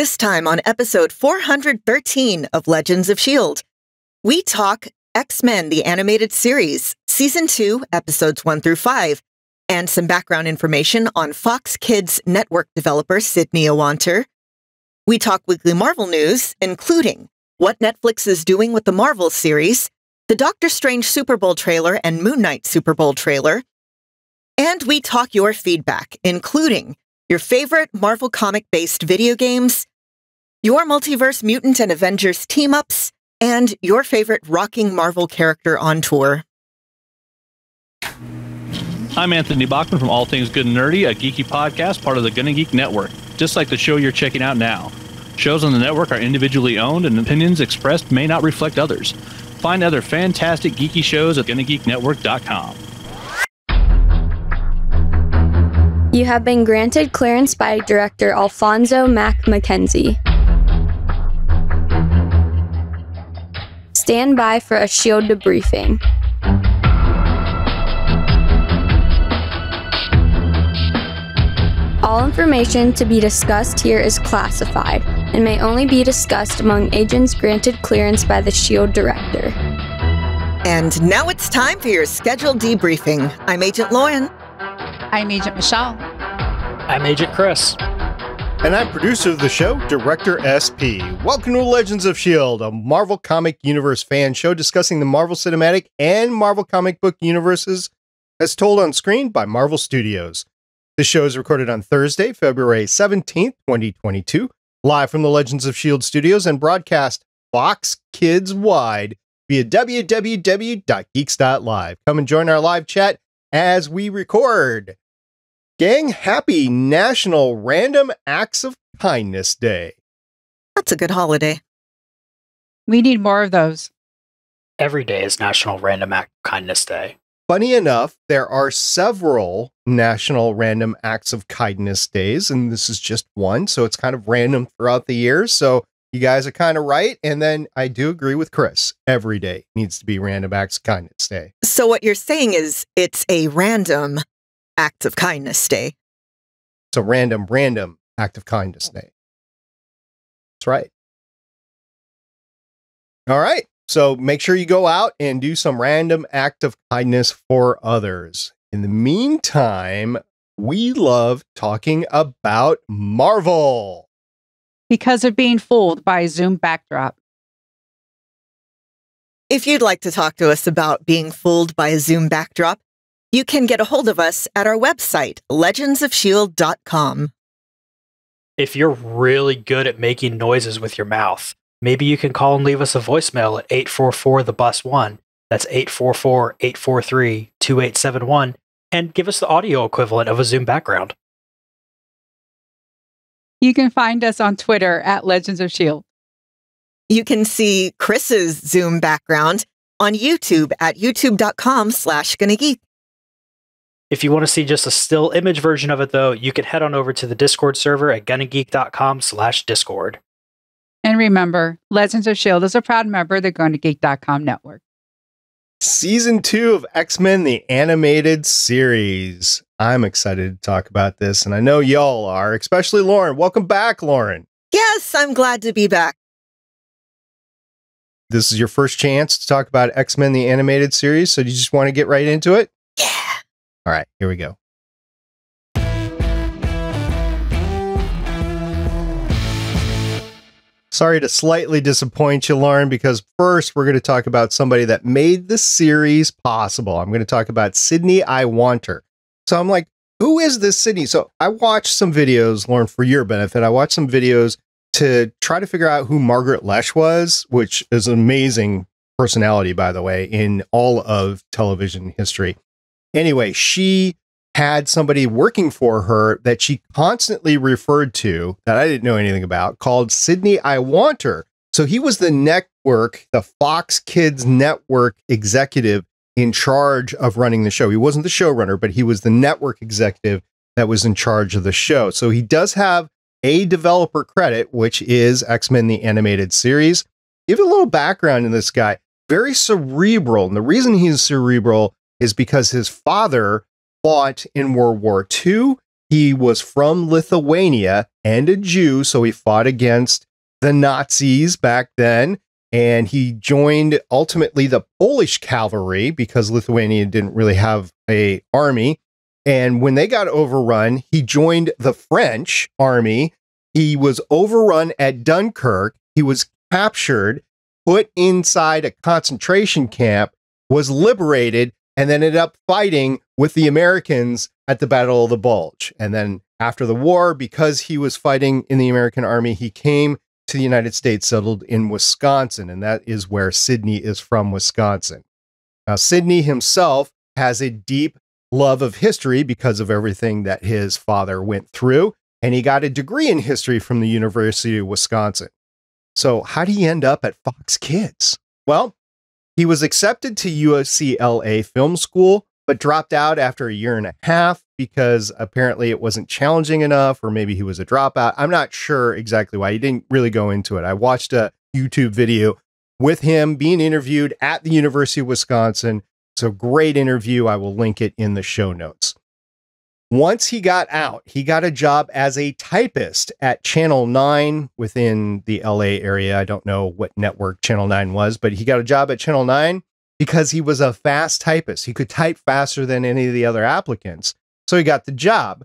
This time on episode 413 of Legends of S.H.I.E.L.D., we talk X-Men, the animated series, Season 2, Episodes 1 through 5, and some background information on Fox Kids Network developer Sidney Iwanter. We talk weekly Marvel news, including what Netflix is doing with the Marvel series, the Doctor Strange Superbowl trailer and Moon Knight Superbowl trailer, and we talk your feedback, including your favorite Marvel comic-based video games, your Multiverse Mutant and Avengers team-ups, and your favorite rocking Marvel character on tour. I'm Anthony Bachman from All Things Good and Nerdy, a geeky podcast part of the Gonna Geek Network, just like the show you're checking out now. Shows on the network are individually owned, and opinions expressed may not reflect others. Find other fantastic geeky shows at GonnaGeekNetwork.com. You have been granted clearance by director Alfonso Mack Mackenzie. Stand by for a S.H.I.E.L.D. debriefing. All information to be discussed here is classified and may only be discussed among agents granted clearance by the S.H.I.E.L.D. director. And now it's time for your scheduled debriefing. I'm Agent Lauren. I'm Agent Michelle. I'm Agent Chris. And I'm producer of the show, Director SP. Welcome to Legends of S.H.I.E.L.D., a Marvel Comic Universe fan show discussing the Marvel Cinematic and Marvel Comic Book universes as told on screen by Marvel Studios. This show is recorded on Thursday, February 17th, 2022, live from the Legends of S.H.I.E.L.D. studios and broadcast Fox Kids wide via www.geeks.live. Come and join our live chat as we record. Gang, happy National Random Acts of Kindness Day. That's a good holiday. We need more of those. Every day is National Random Act of Kindness Day. Funny enough, there are several National Random Acts of Kindness days, and this is just one, so it's kind of random throughout the year. So you guys are kind of right, and then I do agree with Chris. Every day needs to be Random Acts of Kindness Day. So what you're saying is it's a random Act of Kindness Day. It's a random Act of Kindness Day. That's right. All right. So make sure you go out and do some random act of kindness for others. In the meantime, we love talking about Marvel. Because of being fooled by a Zoom backdrop. If you'd like to talk to us about being fooled by a Zoom backdrop, you can get a hold of us at our website, legendsofshield.com. If you're really good at making noises with your mouth, maybe you can call and leave us a voicemail at 844-THE-BUS-1. That's 844-843-2871, and give us the audio equivalent of a Zoom background. You can find us on Twitter at Legends of S.H.I.E.L.D. You can see Chris's Zoom background on YouTube at youtube.com/GonnaGeek. If you want to see just a still image version of it, though, you can head on over to the Discord server at GonnaGeek.com/Discord. And remember, Legends of S.H.I.E.L.D. is a proud member of the GonnaGeek.com network. Season 2 of X-Men, the animated series. I'm excited to talk about this, and I know y'all are, especially Lauren. Welcome back, Lauren. Yes, I'm glad to be back. This is your first chance to talk about X-Men, the animated series, so do you just want to get right into it? Yeah. All right, here we go. Sorry to slightly disappoint you, Lauren, because first we're going to talk about somebody that made the series possible. I'm going to talk about Sidney Iwanter. So I'm like, who is this Sidney? So I watched some videos, Lauren, for your benefit. I watched some videos to try to figure out who Margaret Loesch was, which is an amazing personality, by the way, in all of television history. Anyway, she had somebody working for her that she constantly referred to that I didn't know anything about called Sidney Iwanter. So he was the network, the Fox Kids network executive in charge of running the show. He wasn't the showrunner, but he was the network executive that was in charge of the show. So he does have a developer credit, which is X-Men, the animated series. Give a little background in this guy. Very cerebral. And the reason he's cerebral is because his father fought in World War II He was from Lithuania and a Jew, so he fought against the Nazis back then. And he joined ultimately the Polish cavalry because Lithuania didn't really have an army. And when they got overrun, he joined the French army. He was overrun at Dunkirk. He was captured, put inside a concentration camp, was liberated, and then ended up fighting with the Americans at the Battle of the Bulge. And then after the war, because he was fighting in the American army, he came to the United States, settled in Wisconsin. And that is where Sidney is from, Wisconsin. Now, Sidney himself has a deep love of history because of everything that his father went through. And he got a degree in history from the University of Wisconsin. So how did he end up at Fox Kids? Well, he was accepted to UCLA Film School, but dropped out after a year and a half because apparently it wasn't challenging enough, or maybe he was a dropout. I'm not sure exactly why. He didn't really go into it. I watched a YouTube video with him being interviewed at the University of Wisconsin. So great interview. I will link it in the show notes. Once he got out, he got a job as a typist at Channel 9 within the LA area. I don't know what network Channel 9 was, but he got a job at Channel 9 because he was a fast typist. He could type faster than any of the other applicants. So he got the job.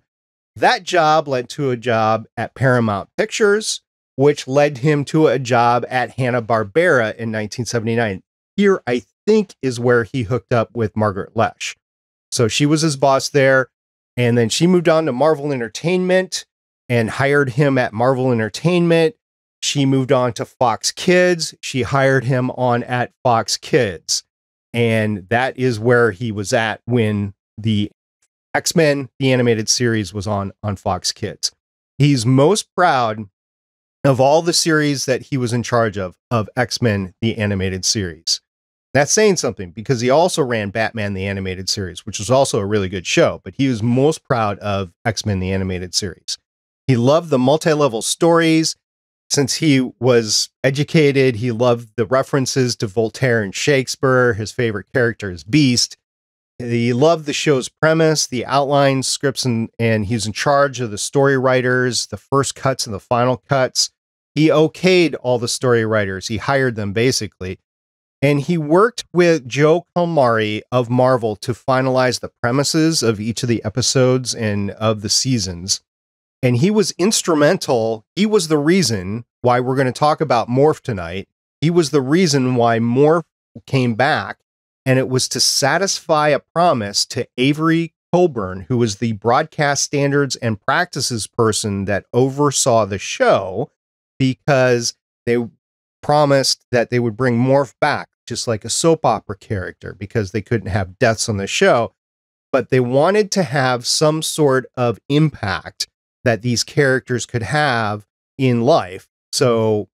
That job led to a job at Paramount Pictures, which led him to a job at Hanna-Barbera in 1979. Here, I think, is where he hooked up with Margaret Loesch. So she was his boss there. And then she moved on to Marvel Entertainment and hired him at Marvel Entertainment. She moved on to Fox Kids. She hired him on at Fox Kids. And that is where he was at when the X-Men, the animated series, was on Fox Kids. He's most proud of all the series that he was in charge of X-Men, the animated series. That's saying something because he also ran Batman, the animated series, which was also a really good show, but he was most proud of X-Men, the animated series. He loved the multi-level stories. Since he was educated, he loved the references to Voltaire and Shakespeare. His favorite character is Beast. He loved the show's premise, the outlines, scripts, and he's in charge of the story writers, the first cuts and the final cuts. He okayed all the story writers. He hired them, basically. And he worked with Joe Calmari of Marvel to finalize the premises of each of the episodes and of the seasons. And he was instrumental. He was the reason why we're going to talk about Morph tonight. He was the reason why Morph came back. And it was to satisfy a promise to Avery Coburn, who was the broadcast standards and practices person that oversaw the show, because they promised that they would bring Morph back, just like a soap opera character, because they couldn't have deaths on the show. But they wanted to have some sort of impact that these characters could have in life. So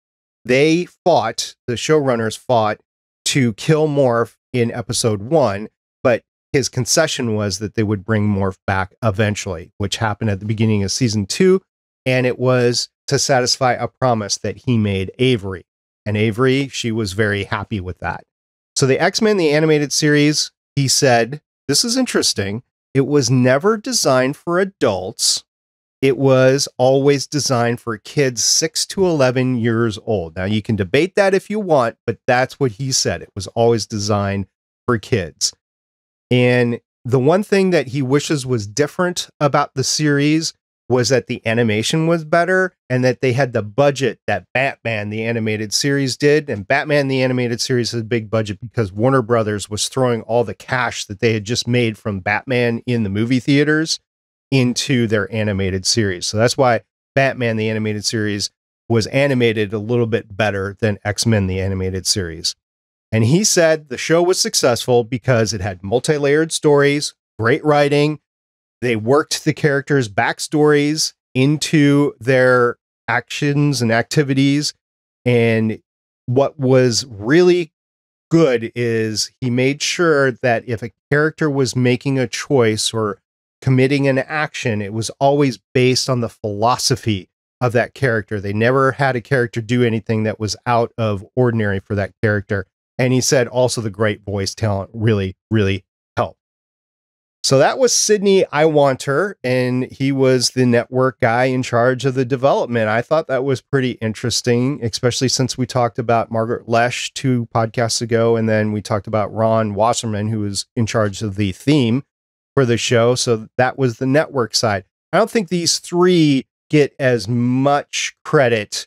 they fought, the showrunners fought to kill Morph in episode 1, but his concession was that they would bring Morph back eventually, which happened at the beginning of season 2. And it was to satisfy a promise that he made Avery. And Avery, she was very happy with that. So the X-Men, the animated series, he said, this is interesting. It was never designed for adults. It was always designed for kids 6 to 11 years old. Now, you can debate that if you want, but that's what he said. It was always designed for kids. And the one thing that he wishes was different about the series was that the animation was better and that they had the budget that Batman, the animated series, did. And Batman, the animated series, had a big budget because Warner Brothers was throwing all the cash that they had just made from Batman in the movie theaters into their animated series. So that's why Batman, the animated series, was animated a little bit better than X-Men, the animated series. And he said the show was successful because it had multi-layered stories, great writing. They worked the characters' backstories into their actions and activities. And what was really good is he made sure that if a character was making a choice or committing an action, it was always based on the philosophy of that character. They never had a character do anything that was out of ordinary for that character. And he said also the great voice talent really, really helped. So that was Sidney Iwanter, and he was the network guy in charge of the development. I thought that was pretty interesting, especially since we talked about Margaret Lesh 2 podcasts ago, and then we talked about Ron Wasserman, who was in charge of the theme for the show. So that was the network side. I don't think these three get as much credit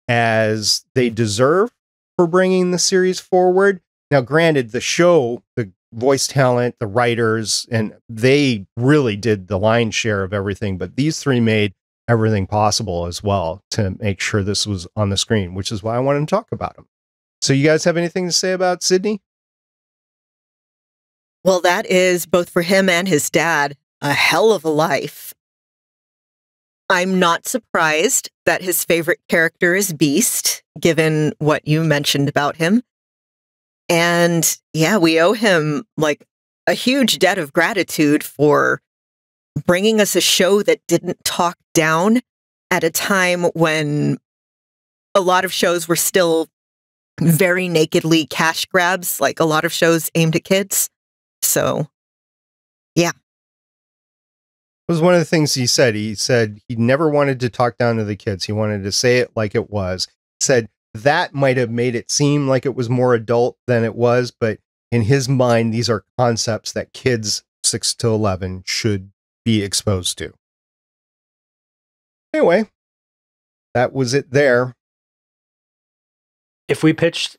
as they deserve for bringing the series forward. Now, granted, the show, the voice talent, the writers, and they really did the lion's share of everything, but these three made everything possible as well to make sure this was on the screen, which is why I wanted to talk about them. So you guys have anything to say about Sidney? Well, that is both for him and his dad a hell of a life. I'm not surprised that his favorite character is Beast, given what you mentioned about him. And yeah, we owe him like a huge debt of gratitude for bringing us a show that didn't talk down at a time when a lot of shows were still very nakedly cash grabs, like a lot of shows aimed at kids. So, yeah. It was one of the things he said. He said he never wanted to talk down to the kids. He wanted to say it like it was. He said that might have made it seem like it was more adult than it was, but in his mind, these are concepts that kids 6 to 11 should be exposed to. Anyway, that was it there. If we pitched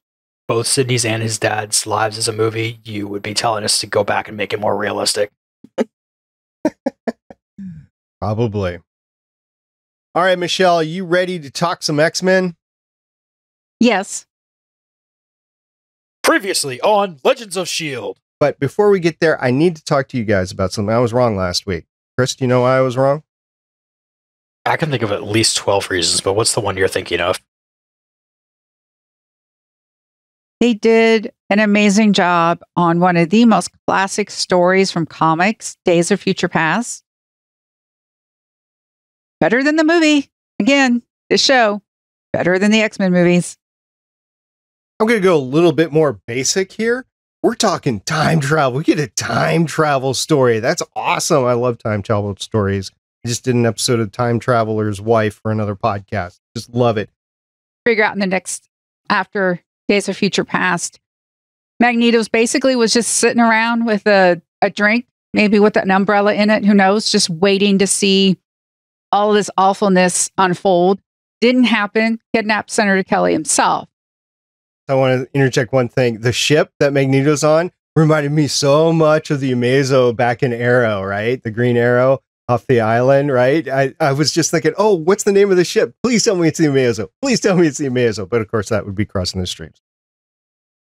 both Sidney's and his dad's lives as a movie, you would be telling us to go back and make it more realistic. Probably. All right, Michelle, are you ready to talk some X-Men? Yes. Previously on Legends of S.H.I.E.L.D. But before we get there, I need to talk to you guys about something. I was wrong last week. Chris, do you know why I was wrong? I can think of at least 12 reasons, but what's the one you're thinking of? They did an amazing job on one of the most classic stories from comics, Days of Future Past. Better than the movie. Again, this show, better than the X-Men movies. I'm going to go a little bit more basic here. We're talking time travel. We get a time travel story. That's awesome. I love time travel stories. I just did an episode of Time Traveler's Wife for another podcast. Just love it. Figure out in the next, after Days of Future Past, Magneto's basically was just sitting around with a drink, maybe with an umbrella in it. Who knows? Just waiting to see all this awfulness unfold. Didn't happen. Kidnapped Senator Kelly himself. I want to interject one thing. The ship that Magneto's on reminded me so much of the Amazo back in Arrow, right? The Green Arrow off the island, right? I was just thinking, oh, what's the name of the ship? Please tell me it's the Amazo. Please tell me it's the Amazo. But of course, that would be Crossing the Streams.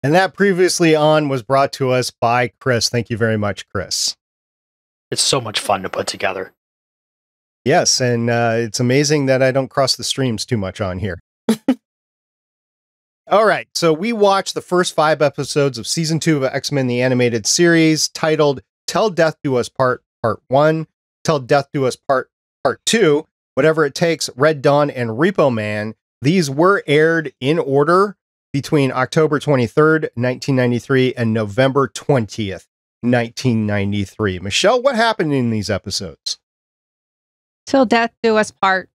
And that previously on was brought to us by Chris. Thank you very much, Chris. It's so much fun to put together. Yes, and it's amazing that I don't cross the streams too much on here. All right, so we watched the first 5 episodes of Season 2 of X-Men the Animated Series, titled Till Death Do Us Part 1, Till Death Do Us Part 2, Whatever It Takes, Red Dawn, and Repo Man. These were aired in order between October 23rd, 1993 and November 20th, 1993. Michelle, what happened in these episodes? Till Death Do Us Part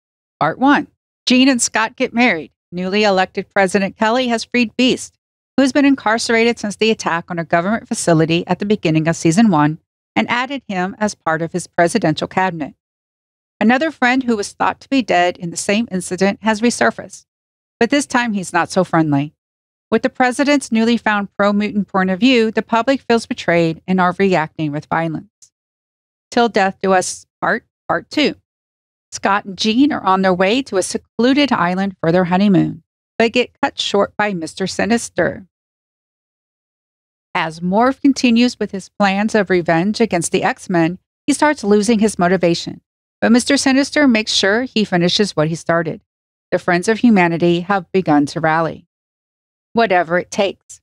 1. Jean and Scott get married. Newly elected President Kelly has freed Beast, who has been incarcerated since the attack on a government facility at the beginning of Season 1, and added him as part of his presidential cabinet. Another friend who was thought to be dead in the same incident has resurfaced, but this time he's not so friendly. With the president's newly found pro-mutant point of view, the public feels betrayed and are reacting with violence. Till Death Do Us Part 2. Scott and Jean are on their way to a secluded island for their honeymoon, but get cut short by Mr. Sinister. As Morph continues with his plans of revenge against the X-Men, he starts losing his motivation, but Mr. Sinister makes sure he finishes what he started. The Friends of Humanity have begun to rally. Whatever it takes.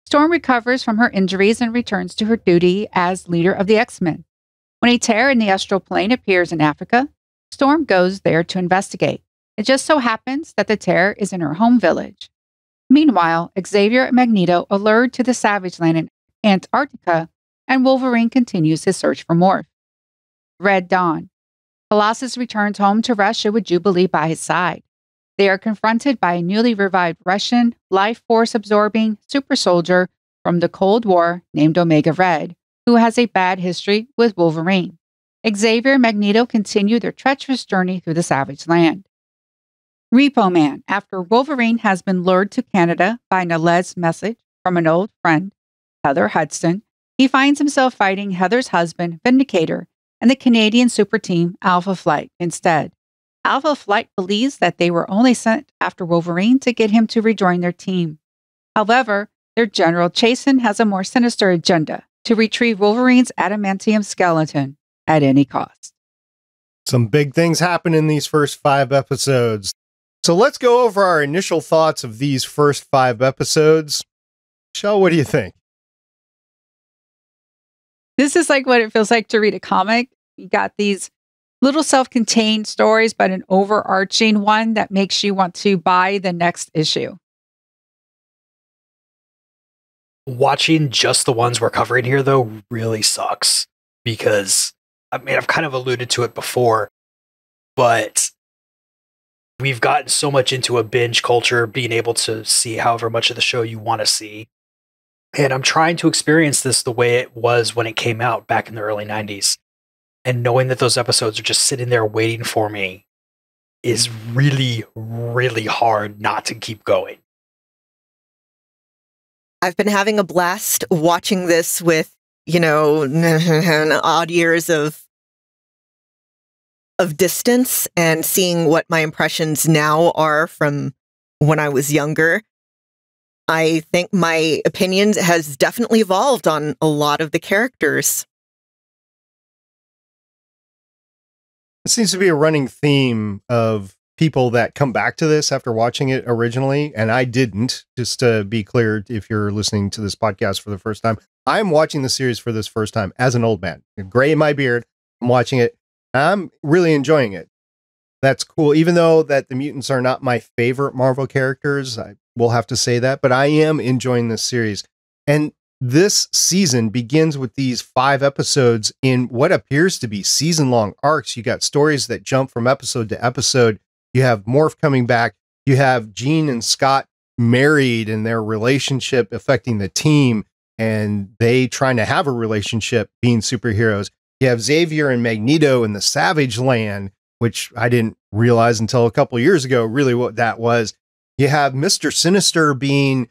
Storm recovers from her injuries and returns to her duty as leader of the X-Men. When a tear in the astral plane appears in Africa, Storm goes there to investigate. It just so happens that the tear is in her home village. Meanwhile, Xavier and Magneto, allured to the Savage Land in Antarctica, and Wolverine continues his search for Morph. Red Dawn. Colossus returns home to Russia with Jubilee by his side. They are confronted by a newly revived Russian, life force absorbing super soldier from the Cold War named Omega Red, who has a bad history with Wolverine. Xavier and Magneto continue their treacherous journey through the Savage Land. Repo Man. After Wolverine has been lured to Canada by an alleged message from an old friend, Heather Hudson, he finds himself fighting Heather's husband, Vindicator, and the Canadian super team Alpha Flight instead. Alpha Flight believes that they were only sent after Wolverine to get him to rejoin their team. However, their general Chasen has a more sinister agenda to retrieve Wolverine's adamantium skeleton at any cost. Some big things happen in these first 5 episodes. So let's go over our initial thoughts of these first 5 episodes. Shell, what do you think? This is like what it feels like to read a comic. You got these little self-contained stories, but an overarching one that makes you want to buy the next issue. Watching just the ones we're covering here, though, really sucks. Because, I mean, I've kind of alluded to it before, but we've gotten so much into a binge culture, being able to see however much of the show you want to see. And I'm trying to experience this the way it was when it came out back in the early 90s. And knowing that those episodes are just sitting there waiting for me is really, really hard not to keep going. I've been having a blast watching this with, odd years of distance and seeing what my impressions now are from when I was younger. I think my opinion has definitely evolved on a lot of the characters. It seems to be a running theme of people that come back to this after watching it originally, and I didn't, just to be clear, if you're listening to this podcast for the first time. I'm watching the series for this first time as an old man. Gray in my beard, I'm watching it. I'm really enjoying it. That's cool, even though that the mutants are not my favorite Marvel characters. I will have to say that, but I am enjoying this series. And this season begins with these 5 episodes in what appears to be season-long arcs. You got stories that jump from episode to episode. You have Morph coming back. You have Jean and Scott married and their relationship affecting the team, and they trying to have a relationship being superheroes. You have Xavier and Magneto in the Savage Land, which I didn't realize until a couple years ago really what that was. You have Mr. Sinister being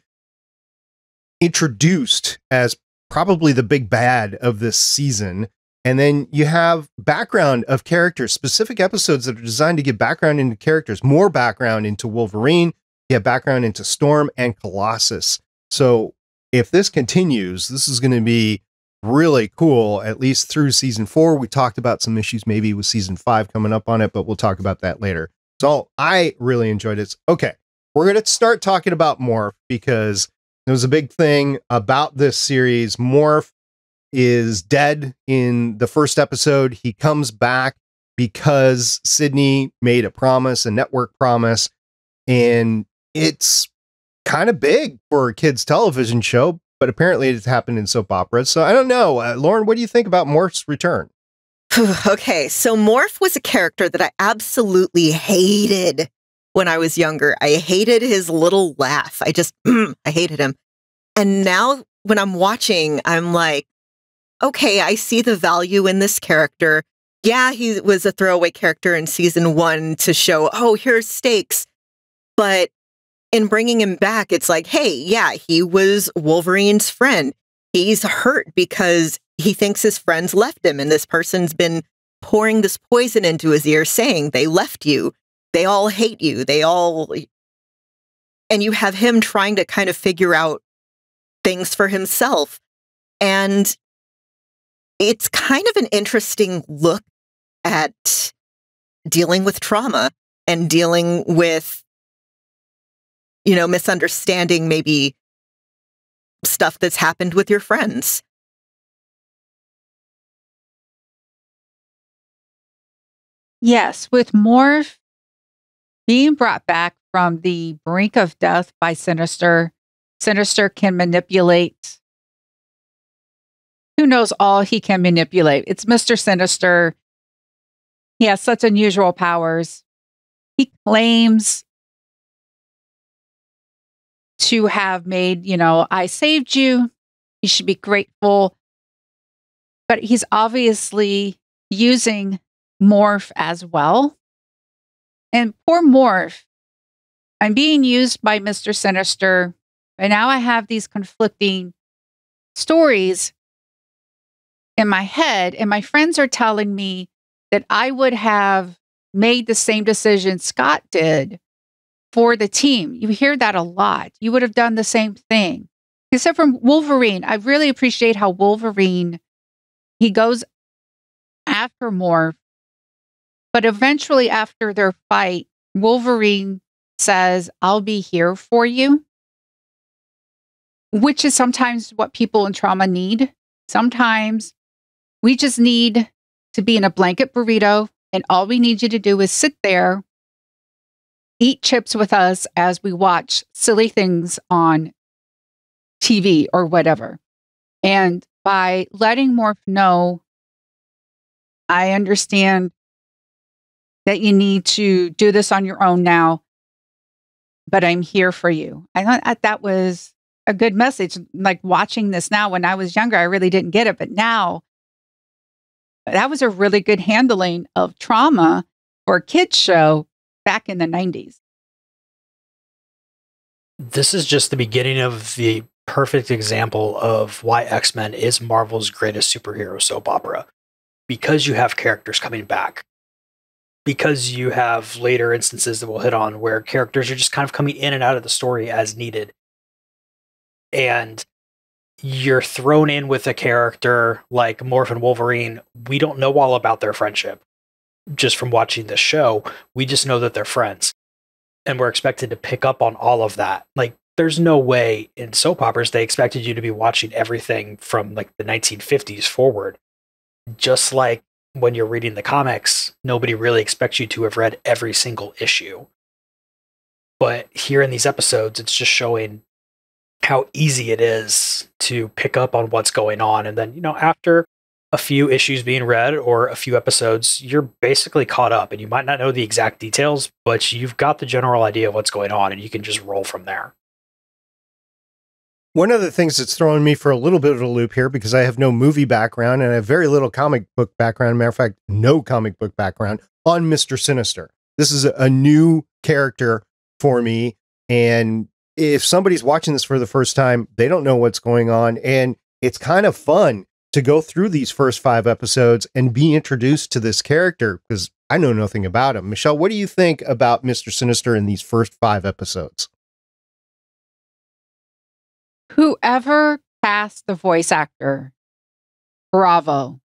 introduced as probably the big bad of this season. And then you have background of characters, specific episodes that are designed to give background into characters, more background into Wolverine. You have background into Storm and Colossus. So if this continues, this is going to be really cool, at least through season 4. We talked about some issues maybe with season 5 coming up on it, but we'll talk about that later. So I really enjoyed it. Okay, we're going to start talking about Morph because there was a big thing about this series. Morph is dead in the first episode. He comes back because Sidney made a promise, a network promise, and it's kind of big for a kid's television show, but apparently it's happened in soap operas. So I don't know. Lauren, what do you think about Morph's return? Okay, so Morph was a character that I absolutely hated when I was younger. I hated his little laugh. I hated him. And now when I'm watching, I'm like, okay, I see the value in this character. Yeah, he was a throwaway character in season 1 to show, oh, here's stakes. But in bringing him back, it's like, hey, yeah, he was Wolverine's friend. He's hurt because he thinks his friends left him, and this person's been pouring this poison into his ear saying, they left you. They all hate you. And you have him trying to kind of figure out things for himself. And it's kind of an interesting look at dealing with trauma and dealing with, misunderstanding maybe stuff that's happened with your friends. Yes, with Morph being brought back from the brink of death by Sinister, Sinister can manipulate who knows all he can manipulate. It's Mr. Sinister. He has such unusual powers. He claims to have made, I saved you. You should be grateful. But he's obviously using Morph as well. And poor Morph, I'm being used by Mr. Sinister. And now I have these conflicting stories in my head. And my friends are telling me that I would have made the same decision Scott did for the team. You hear that a lot. You would have done the same thing. Except for Wolverine. I really appreciate how Wolverine, he goes after Morph, but eventually after their fight, Wolverine says, I'll be here for you, which is sometimes what people in trauma need. Sometimes we just need to be in a blanket burrito, and all we need you to do is sit there, eat chips with us as we watch silly things on TV or whatever. And by letting Morph know, I understand that you need to do this on your own now, but I'm here for you. I thought that was a good message. Like watching this now, when I was younger, I really didn't get it. But now, that was a really good handling of trauma for a kid's show back in the 90s. This is just the beginning of the perfect example of why X-Men is Marvel's greatest superhero soap opera. Because you have characters coming back. Because you have later instances that we'll hit on where characters are just kind of coming in and out of the story as needed. And you're thrown in with a character like Morph and Wolverine. We don't know all about their friendship. Just from watching this show, we just know that they're friends. And we're expected to pick up on all of that. Like, there's no way in soap operas they expected you to be watching everything from like the 1950s forward. Just like when you're reading the comics, nobody really expects you to have read every single issue. But here in these episodes, it's just showing how easy it is to pick up on what's going on. And then, after a few issues being read or a few episodes, you're basically caught up, and you might not know the exact details, but you've got the general idea of what's going on, and you can just roll from there. One of the things that's throwing me for a little bit of a loop here, because I have no movie background and I have very little comic book background. Matter of fact, no comic book background on Mr. Sinister. This is a new character for me. And if somebody's watching this for the first time, they don't know what's going on. And it's kind of fun to go through these first 5 episodes and be introduced to this character, because I know nothing about him. Michelle, what do you think about Mr. Sinister in these first 5 episodes? Whoever cast the voice actor, bravo.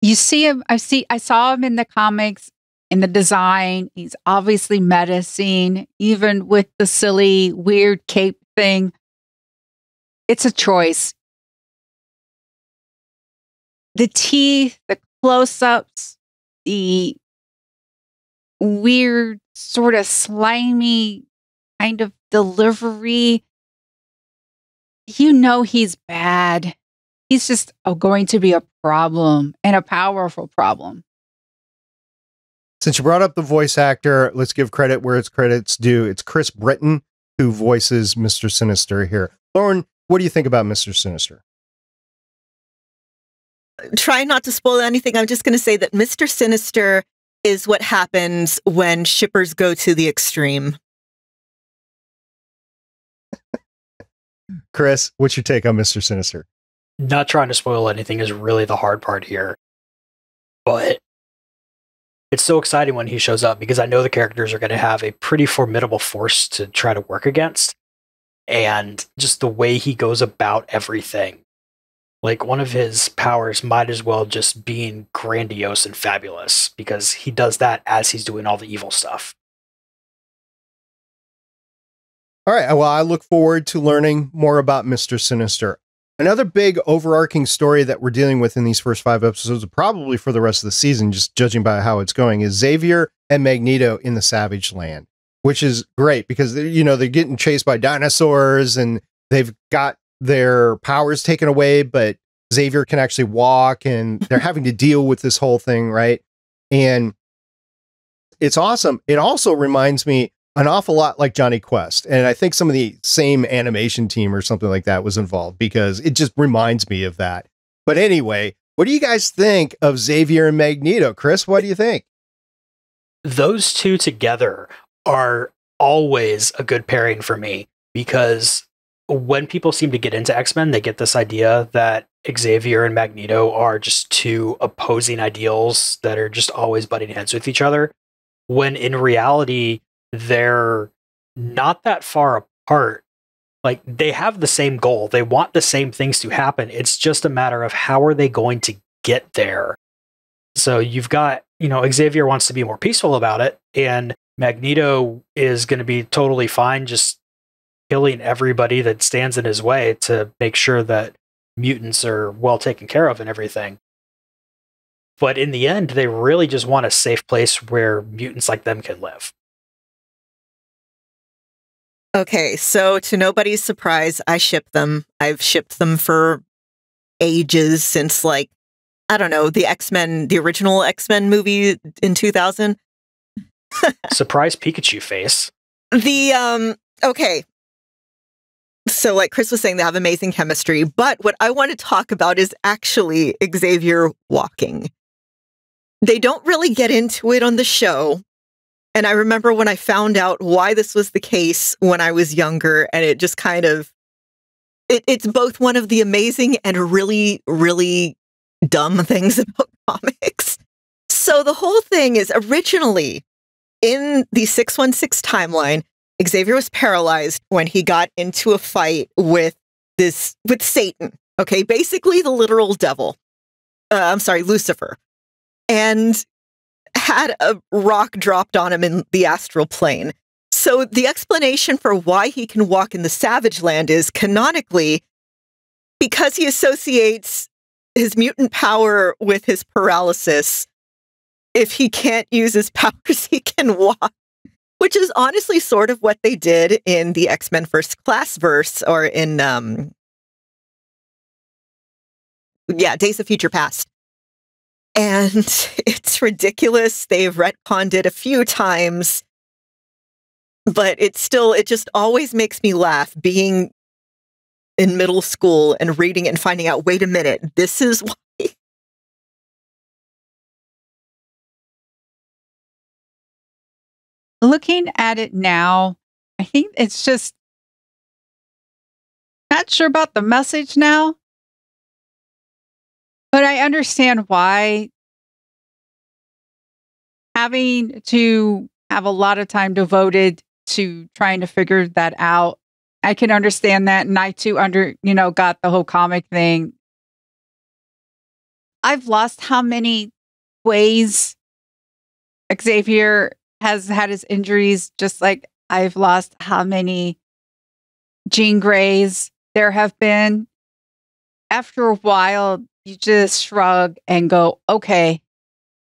You see him, I saw him in the comics, in the design. He's obviously menacing, even with the silly, weird cape thing. It's a choice. The teeth, the close-ups, the weird, sort of slimy kind of delivery. He's bad. He's just going to be a problem, and a powerful problem. Since you brought up the voice actor, let's give credit where it's credit's due. It's Chris Britton who voices Mr. Sinister here. Lauren, what do you think about Mr. Sinister? Try not to spoil anything. I'm just going to say that Mr. Sinister is what happens when shippers go to the extreme. Chris, what's your take on Mr. Sinister? Not trying to spoil anything is really the hard part here. But it's so exciting when he shows up, because I know the characters are going to have a pretty formidable force to try to work against. And just the way he goes about everything. Like, one of his powers might as well just being grandiose and fabulous, because he does that as he's doing all the evil stuff. All right. Well, I look forward to learning more about Mr. Sinister. Another big overarching story that we're dealing with in these first 5 episodes, probably for the rest of the season, just judging by how it's going, is Xavier and Magneto in the Savage Land, which is great because they're getting chased by dinosaurs, and they've got their powers taken away, but Xavier can actually walk, and they're having to deal with this whole thing, right? And it's awesome. It also reminds me an awful lot like Johnny Quest. And I think some of the same animation team or something like that was involved, because it just reminds me of that. But anyway, what do you guys think of Xavier and Magneto? Chris, what do you think? Those two together are always a good pairing for me, because when people seem to get into X-Men, they get this idea that Xavier and Magneto are just two opposing ideals that are just always butting heads with each other, when in reality, they're not that far apart. Like, they have the same goal. They want the same things to happen. It's just a matter of how are they going to get there. So you've got, Xavier wants to be more peaceful about it, and Magneto is going to be totally fine just killing everybody that stands in his way to make sure that mutants are well taken care of and everything. But in the end, they really just want a safe place where mutants like them can live. Okay, so to nobody's surprise, I ship them. I've shipped them for ages, since, like, I don't know, the X-Men, the original X-Men movie in 2000. Surprise Pikachu face. Okay. So like Chris was saying, they have amazing chemistry, but what I want to talk about is actually Xavier walking. They don't really get into it on the show. And I remember when I found out why this was the case when I was younger, and it just kind of, it's both one of the amazing and really, really dumb things about comics. So the whole thing is, originally in the 616 timeline, Xavier was paralyzed when he got into a fight with Satan. Okay, basically the literal devil. Lucifer. And had a rock dropped on him in the astral plane. So the explanation for why he can walk in the Savage Land is, canonically, because he associates his mutant power with his paralysis. If he can't use his powers, he can walk. Which is honestly sort of what they did in the X-Men First Class verse, or in, Days of Future Past. And it's ridiculous. They've retconned it a few times. But it just always makes me laugh, being in middle school and reading it and finding out, wait a minute, this is why. Looking at it now, I think it's just not sure about the message now, but I understand why having to have a lot of time devoted to trying to figure that out. I can understand that. And I too got the whole comic thing. I've lost how many ways Xavier has had his injuries, just like I've lost how many Jean Greys there have been. After a while, you just shrug and go, okay,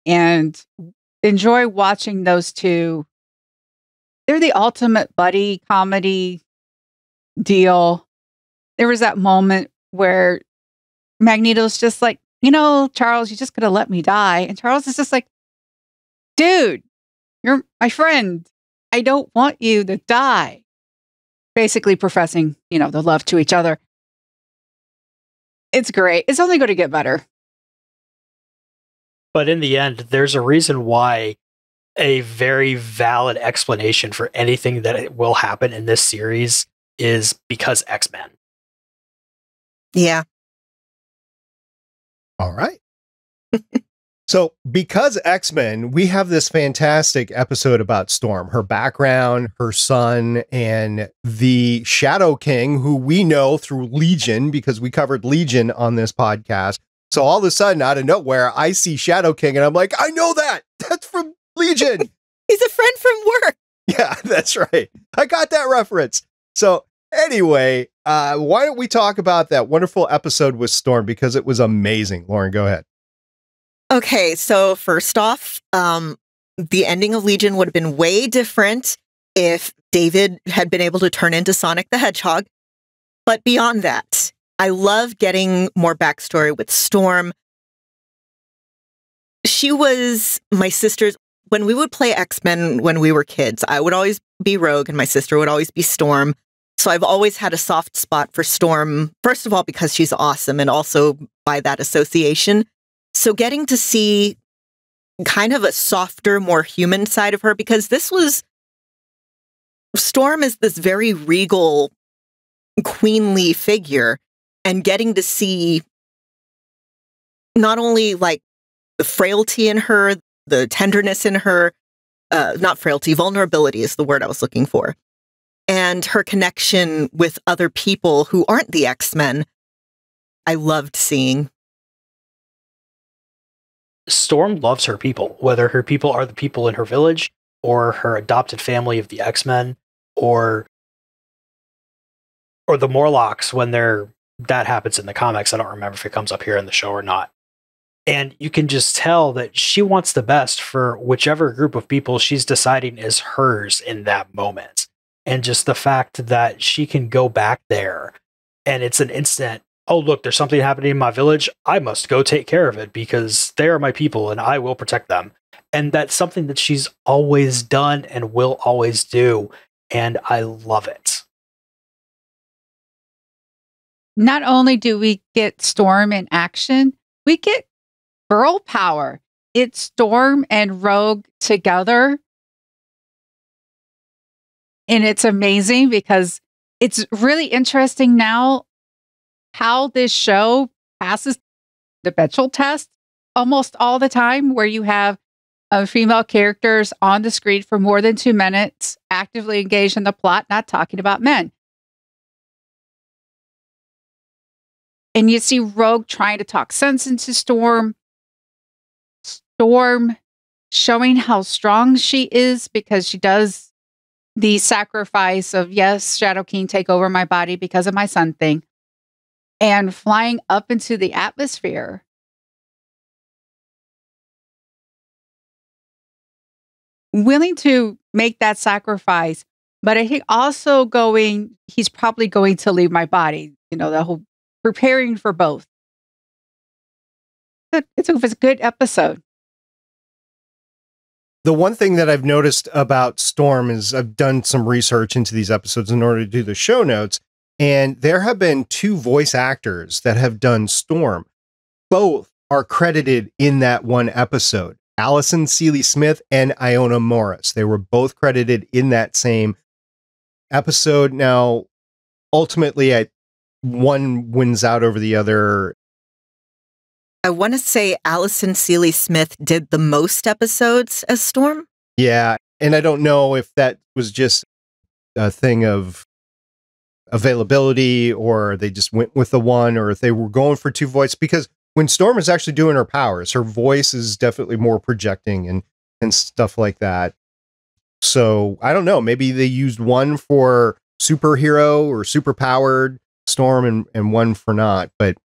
and enjoy watching those two. They're the ultimate buddy comedy deal. There was that moment where Magneto's just like, Charles, you just could have let me die. And Charles is just like, dude, you're my friend. I don't want you to die. Basically professing, the love to each other. It's great. It's only going to get better. But in the end, there's a reason why a very valid explanation for anything that will happen in this series is because X-Men. Yeah. All right. So because X-Men, we have this fantastic episode about Storm, her background, her son, and the Shadow King, who we know through Legion, because we covered Legion on this podcast. So all of a sudden, out of nowhere, I see Shadow King, and I'm like, I know that! That's from Legion! He's a friend from work! Yeah, that's right. I got that reference. So anyway, why don't we talk about that wonderful episode with Storm, because it was amazing. Lauren, go ahead. Okay, so first off, the ending of Legion would have been way different if David had been able to turn into Sonic the Hedgehog. But beyond that, I love getting more backstory with Storm. She was my sister's. When we would play X-Men when we were kids, I would always be Rogue and my sister would always be Storm. So I've always had a soft spot for Storm, first of all, because she's awesome and also by that association. So getting to see kind of a softer, more human side of her, because Storm is this very regal, queenly figure, and getting to see not only like the frailty in her, the tenderness in her, not frailty, vulnerability is the word I was looking for, and her connection with other people who aren't the X-Men, I loved seeing. Storm loves her people, whether her people are the people in her village or her adopted family of the X-Men or the Morlocks when that happens in the comics. I don't remember if it comes up here in the show or not. And you can just tell that she wants the best for whichever group of people she's deciding is hers in that moment. And just the fact that she can go back there and it's an instant, oh, look, there's something happening in my village. I must go take care of it because they are my people and I will protect them. And that's something that she's always done and will always do. And I love it. Not only do we get Storm in action, we get girl power. It's Storm and Rogue together. And it's amazing because it's really interesting now how this show passes the Bechdel test almost all the time, where you have female characters on the screen for more than 2 minutes, actively engaged in the plot, not talking about men. And you see Rogue trying to talk sense into Storm. Storm showing how strong she is because she does the sacrifice of, yes, Shadow King, take over my body because of my son thing. And flying up into the atmosphere. Willing to make that sacrifice, but I think also he's probably going to leave my body. You know, the whole preparing for both. It's a good episode. The one thing that I've noticed about Storm is I've done some research into these episodes in order to do the show notes, and there have been 2 voice actors that have done Storm. Both are credited in that one episode. Allison Seeley Smith and Iona Morris. They were both credited in that same episode. Now, ultimately, one wins out over the other. I want to say Allison Seeley Smith did the most episodes as Storm. Yeah, and I don't know if that was just a thing of availability or they just went with the one, or if they were going for 2 voices, because when Storm is actually doing her powers, her voice is definitely more projecting and stuff like that. So I don't know, maybe they used one for superhero or superpowered Storm and one for not, but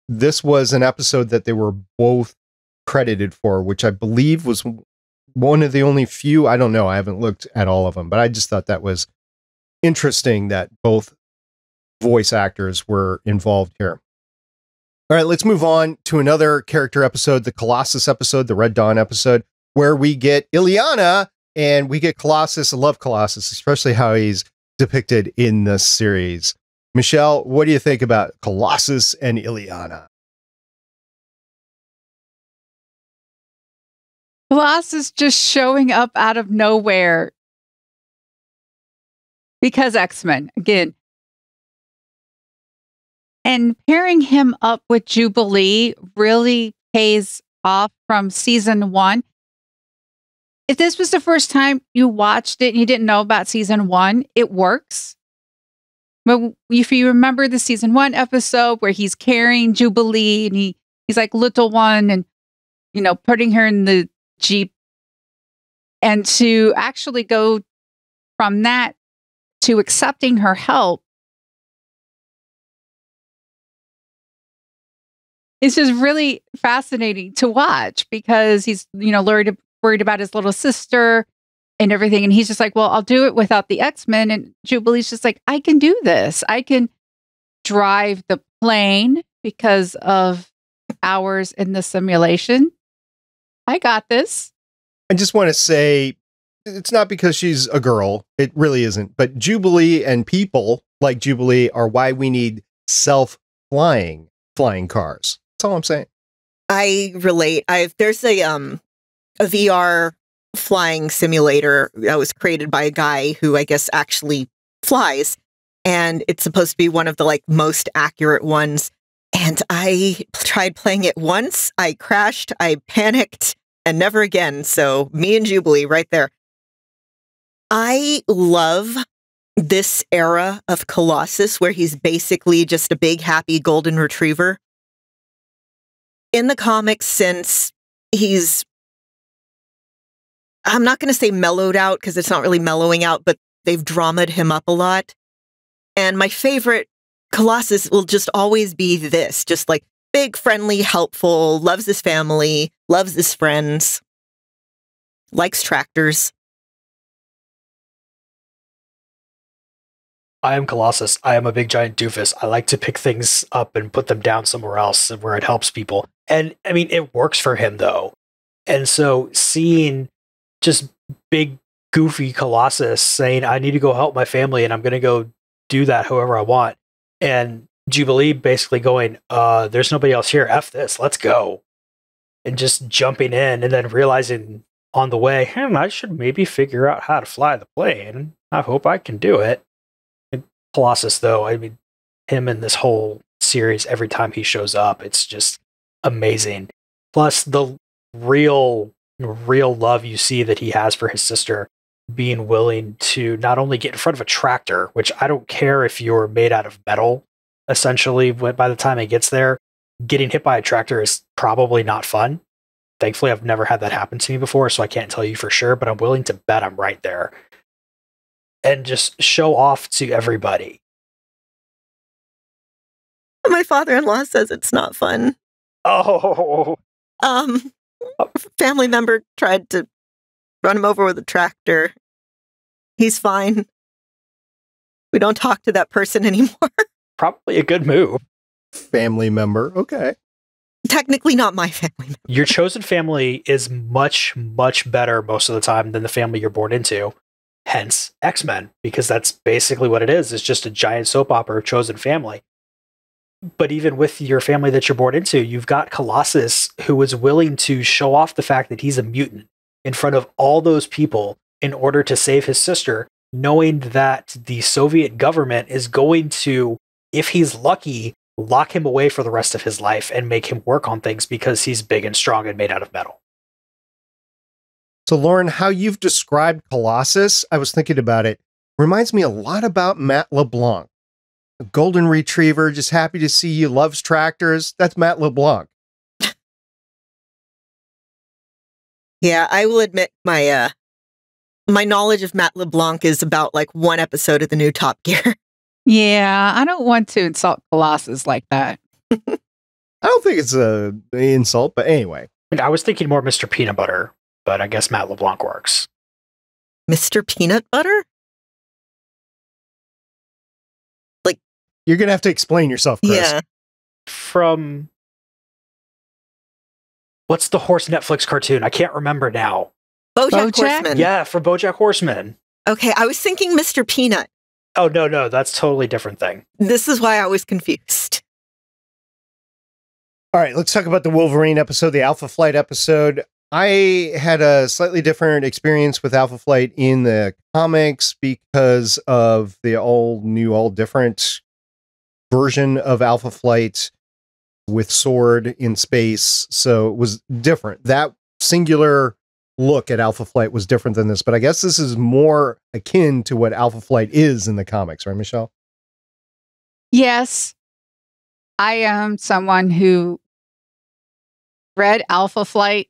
this was an episode that they were both credited for, which I believe was one of the only few. I don't know. I haven't looked at all of them, but I just thought that was interesting that both voice actors were involved here. All right, let's move on to another character episode, the Colossus episode, the Red Dawn episode, where we get Illyana and we get Colossus. I love Colossus, especially how he's depicted in this series. Michelle, what do you think about Colossus and Illyana? Colossus just showing up out of nowhere because X-Men, again. And pairing him up with Jubilee really pays off from season 1. If this was the first time you watched it and you didn't know about season 1, it works. But if you remember the season 1 episode where he's carrying Jubilee and he's like little one and, you know, putting her in the Jeep, and to actually go from that to accepting her help, it's just really fascinating to watch because he's, you know, worried about his little sister and everything. And he's just like, well, I'll do it without the X-Men. And Jubilee's just like, I can do this. I can drive the plane because of hours in the simulation. I got this. I just want to say it's not because she's a girl. It really isn't. But Jubilee and people like Jubilee are why we need self-flying cars. That's all I'm saying. I relate. There's a VR flying simulator that was created by a guy who I guess actually flies, and it's supposed to be one of the like most accurate ones. And I tried playing it once. I crashed. I panicked, and never again. So me and Jubilee right there. I love this era of Colossus where he's basically just a big, happy golden retriever. In the comics, since he's, I'm not going to say mellowed out because it's not really mellowing out, but they've dramaed him up a lot. And my favorite Colossus will just always be this, just like big, friendly, helpful, loves his family, loves his friends, likes tractors. I am Colossus. I am a big giant doofus. I like to pick things up and put them down somewhere else where it helps people. And I mean, it works for him though. And so seeing just big, goofy Colossus saying, I need to go help my family and I'm going to go do that however I want. And Jubilee basically going, there's nobody else here. F this. Let's go. And just jumping in and then realizing on the way, I should maybe figure out how to fly the plane. I hope I can do it. Colossus, though, I mean, him in this whole series, every time he shows up, it's just amazing. Plus, the real love you see that he has for his sister, being willing to not only get in front of a tractor, which I don't care if you're made out of metal, essentially, by the time it gets there, getting hit by a tractor is probably not fun. Thankfully, I've never had that happen to me before, so I can't tell you for sure, but I'm willing to bet I'm right there. And just show off to everybody. My father-in-law says it's not fun. Oh. Family member tried to run him over with a tractor. He's fine. We don't talk to that person anymore. Probably a good move. Family member. Okay. Technically not my family member. Your chosen family is much, much better most of the time than the family you're born into. Hence, X-Men, because that's basically what it is. It's just a giant soap opera of chosen family. But even with your family that you're born into, you've got Colossus, who is willing to show off the fact that he's a mutant in front of all those people in order to save his sister, knowing that the Soviet government is going to, if he's lucky, lock him away for the rest of his life and make him work on things because he's big and strong and made out of metal. So, Lauren, how you've described Colossus, I was thinking about it, reminds me a lot about Matt LeBlanc. A golden retriever, just happy to see you, loves tractors. That's Matt LeBlanc. Yeah, I will admit my knowledge of Matt LeBlanc is about like one episode of the new Top Gear. Yeah, I don't want to insult Colossus like that. I don't think it's an insult, but anyway. I was thinking more Mr. Peanut Butter, but I guess Matt LeBlanc works. Mr. Peanut Butter? Like, you're going to have to explain yourself, Chris. Yeah. From what's the horse Netflix cartoon? I can't remember now. BoJack Horseman. Yeah, from BoJack Horseman. Okay, I was thinking Mr. Peanut. Oh, no, that's a totally different thing. This is why I was confused. All right, let's talk about the Wolverine episode, the Alpha Flight episode. I had a slightly different experience with Alpha Flight in the comics because of the all different version of Alpha Flight with S.W.O.R.D. in space. So it was different. That singular look at Alpha Flight was different than this, but I guess this is more akin to what Alpha Flight is in the comics, right, Michelle? Yes. I am someone who read Alpha Flight,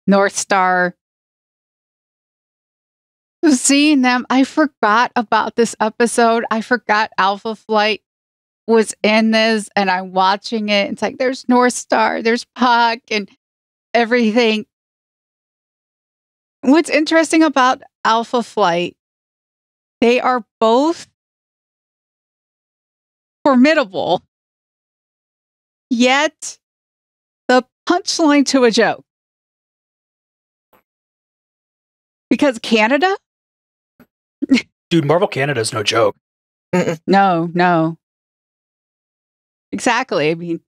North Star. Seeing them, I forgot about this episode. I forgot Alpha Flight was in this, and I'm watching it. It's like, there's North Star, there's Puck, and everything. What's interesting about Alpha Flight, they are both formidable, yet the punchline to a joke. Because Canada? Dude, Marvel Canada is no joke. No. Exactly. I mean,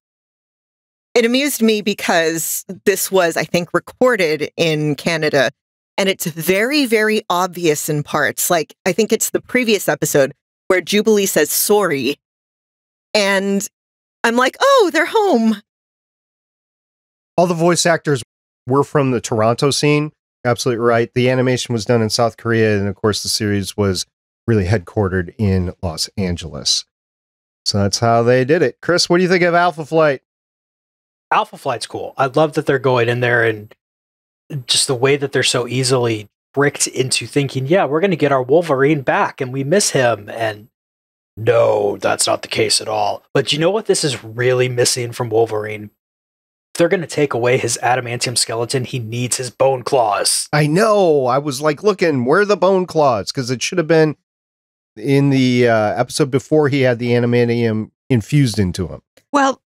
it amused me because this was, I think, recorded in Canada, and it's very, very obvious in parts. Like, I think it's the previous episode where Jubilee says sorry, and I'm like, oh, they're home. All the voice actors were from the Toronto scene. Absolutely right. The animation was done in South Korea, and of course the series was really headquartered in Los Angeles. So that's how they did it. Chris, what do you think of Alpha Flight? Alpha Flight's cool. I love that they're going in there and just the way that they're so easily tricked into thinking, yeah, we're going to get our Wolverine back and we miss him. And no, that's not the case at all. But you know what this is really missing from Wolverine? They're going to take away his adamantium skeleton. He needs his bone claws. I know. I was like looking, where are the bone claws? Because it should have been in the episode before he had the adamantium infused into him. Well,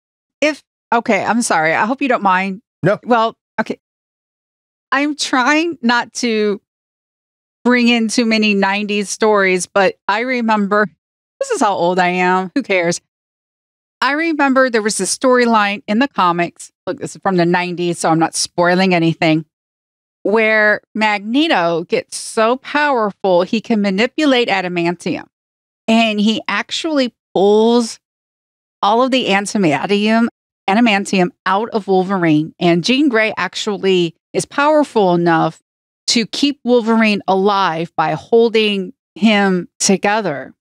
okay, I'm sorry. I hope you don't mind. No. Well, okay. I'm trying not to bring in too many 90s stories, but I remember, this is how old I am. Who cares? I remember there was a storyline in the comics. Look, this is from the 90s, so I'm not spoiling anything. Where Magneto gets so powerful, he can manipulate adamantium. And he actually pulls all of the adamantium out of Wolverine. And Jean Grey actually is powerful enough to keep Wolverine alive by holding him together.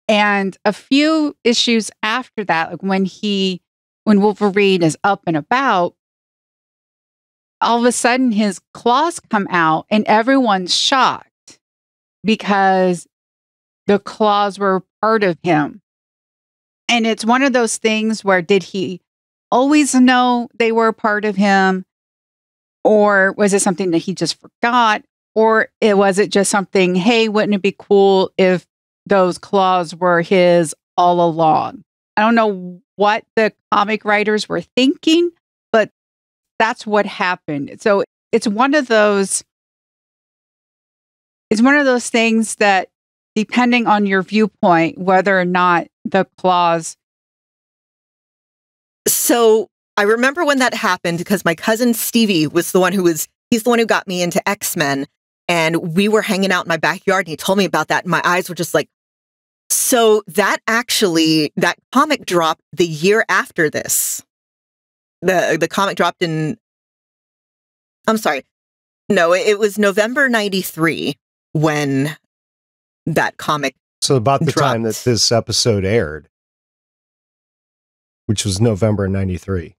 And a few issues after that, like when Wolverine is up and about, all of a sudden his claws come out and everyone's shocked because the claws were part of him. And it's one of those things where, did he always know they were a part of him? Or was it something that he just forgot? Or was it just something, hey, wouldn't it be cool if those claws were his all along? I don't know what the comic writers were thinking, but that's what happened. So it's one of those things that, depending on your viewpoint, whether or not the claws. So I remember when that happened because my cousin Stevie was the one he's the one who got me into X-Men, and we were hanging out in my backyard and he told me about that and my eyes were just like, so that comic dropped the year after this. The comic dropped in, I'm sorry. No, it was November 93 when that comic So about the dropped. time that this episode aired, which was November 93.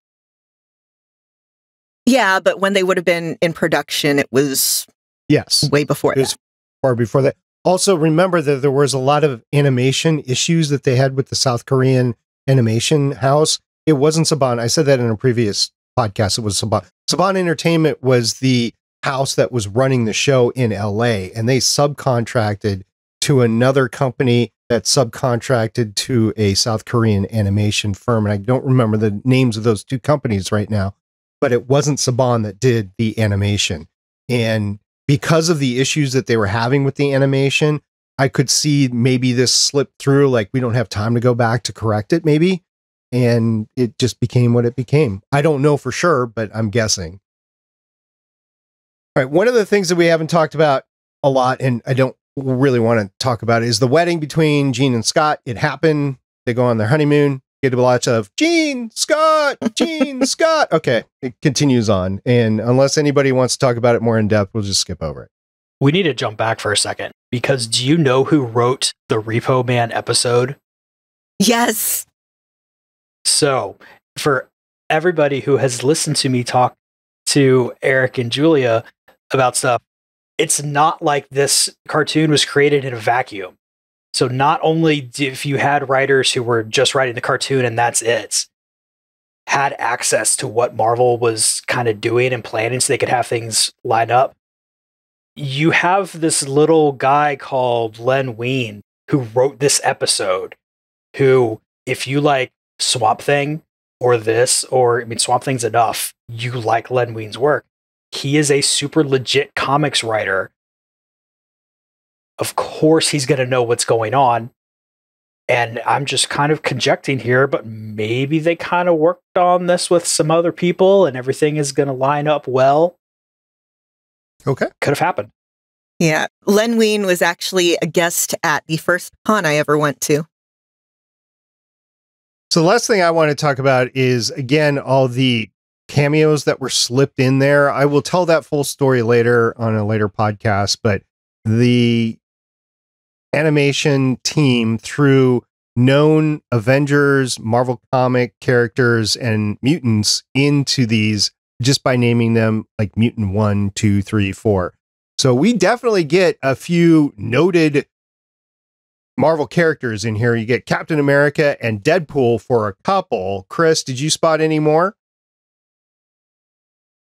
Yeah, but when they would have been in production, it was Yes. way before It was that. far before that. Also, remember that there was a lot of animation issues that they had with the South Korean animation house. It wasn't Saban. I said that in a previous podcast. It was Saban. Saban Entertainment was the house that was running the show in LA, and they subcontracted to another company that subcontracted to a South Korean animation firm. And I don't remember the names of those two companies right now, but it wasn't Saban that did the animation. And because of the issues that they were having with the animation, I could see maybe this slipped through, like we don't have time to go back to correct it maybe. And it just became what it became. I don't know for sure, but I'm guessing. All right. One of the things that we haven't talked about a lot, and I don't really want to talk about it, is the wedding between Jean and Scott. It happened. They go on their honeymoon. Get a lot of Jean, Scott, Jean, Scott. Okay, it continues on. And unless anybody wants to talk about it more in depth, we'll just skip over it. We need to jump back for a second, because do you know who wrote the Repo Man episode? Yes. So, for everybody who has listened to me talk to Eric and Julia about stuff, it's not like this cartoon was created in a vacuum. So not only if you had writers who were just writing the cartoon and that's it, had access to what Marvel was kind of doing and planning so they could have things line up, you have this little guy called Len Wein who wrote this episode, who if you like Swamp Thing or this, or I mean, Swamp Thing's enough, you like Len Wein's work. He is a super legit comics writer. Of course, he's going to know what's going on. And I'm just kind of conjecting here, but maybe they kind of worked on this with some other people and everything is going to line up well. Okay. Could have happened. Yeah. Len Wein was actually a guest at the first con I ever went to. So the last thing I want to talk about is, again, all the cameos that were slipped in there. I will tell that full story later on a later podcast, but the animation team threw known Avengers, Marvel comic characters, and mutants into these just by naming them like Mutant 1, 2, 3, 4. So we definitely get a few noted Marvel characters in here. You get Captain America and Deadpool for a couple. Chris, did you spot any more?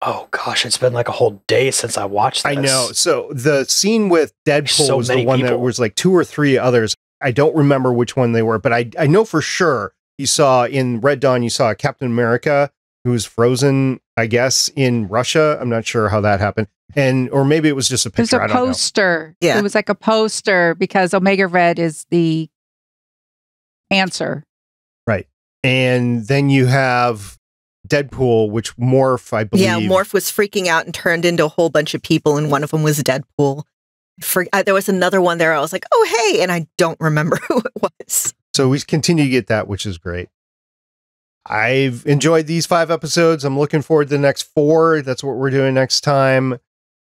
Oh gosh, it's been like a whole day since I watched this. I know. So the scene with Deadpool was the one that was like 2 or 3 others. I don't remember which one they were, but I know for sure you saw in Red Dawn, you saw Captain America who was frozen, I guess, in Russia. I'm not sure how that happened. Or maybe it was just a picture. It was a poster. Yeah. It was like a poster because Omega Red is the answer. Right. And then you have Deadpool, which Morph, I believe. Yeah, Morph was freaking out and turned into a whole bunch of people, and one of them was Deadpool. There was another one there. I was like, oh, hey, and I don't remember who it was. So we continue to get that, which is great. I've enjoyed these 5 episodes. I'm looking forward to the next 4. That's what we're doing next time.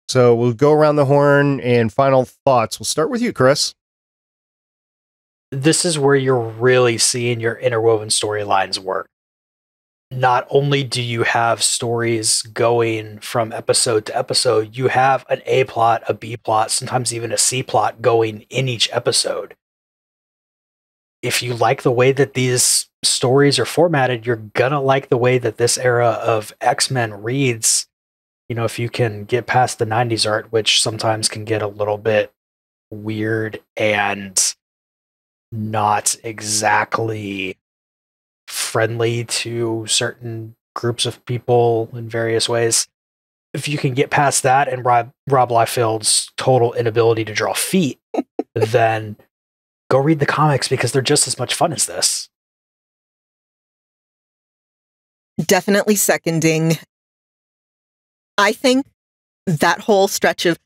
So we'll go around the horn and final thoughts. We'll start with you, Chris. This is where you're really seeing your interwoven storylines work. Not only do you have stories going from episode to episode, you have an A plot, a B plot, sometimes even a C plot going in each episode. If you like the way that these stories are formatted, you're gonna like the way that this era of X-Men reads. You know, if you can get past the 90s art, which sometimes can get a little bit weird and not exactly friendly to certain groups of people in various ways. If you can get past that and Rob Liefeld's total inability to draw feet, then go read the comics because they're just as much fun as this. Definitely seconding. I think that whole stretch of,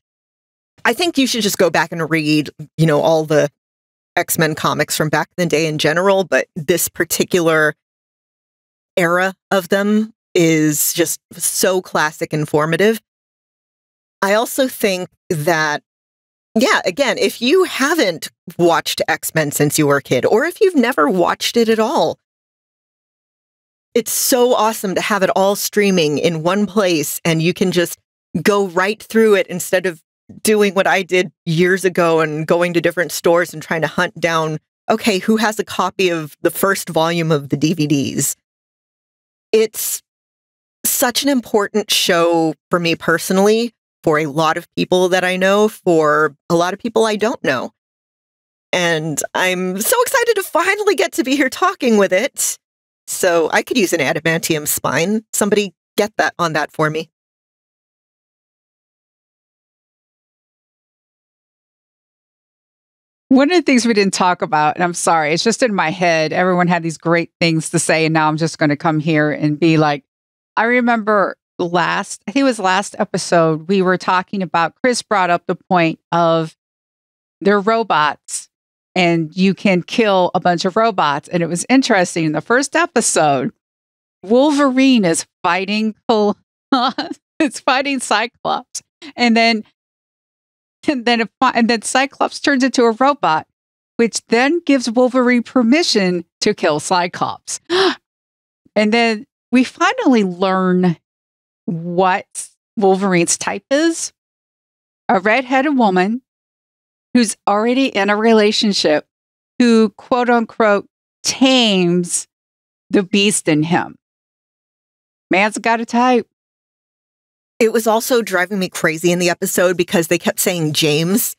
I think you should just go back and read, all the X-Men comics from back in the day in general, but this particular era of them is just so classic and formative. I also think that, again, if you haven't watched X-Men since you were a kid, or if you've never watched it at all, it's so awesome to have it all streaming in one place and you can just go right through it instead of doing what I did years ago and going to different stores and trying to hunt down, okay, who has a copy of the first volume of the DVDs? It's such an important show for me personally, for a lot of people that I know, for a lot of people I don't know. And I'm so excited to finally get to be here talking with it. So I could use an adamantium spine. Somebody get that on that for me. One of the things we didn't talk about, and I'm sorry, it's just in my head. Everyone had these great things to say, and now I'm just going to come here and be like, I remember I think it was last episode, we were talking about, Chris brought up the point of they're robots and you can kill a bunch of robots. And it was interesting. In the first episode, Wolverine is fighting it's fighting Cyclops. And then Cyclops turns into a robot, which then gives Wolverine permission to kill Cyclops. And then we finally learn what Wolverine's type is. A redheaded woman who's already in a relationship who, quote unquote, tames the beast in him. Man's got a type. It was also driving me crazy in the episode because they kept saying James.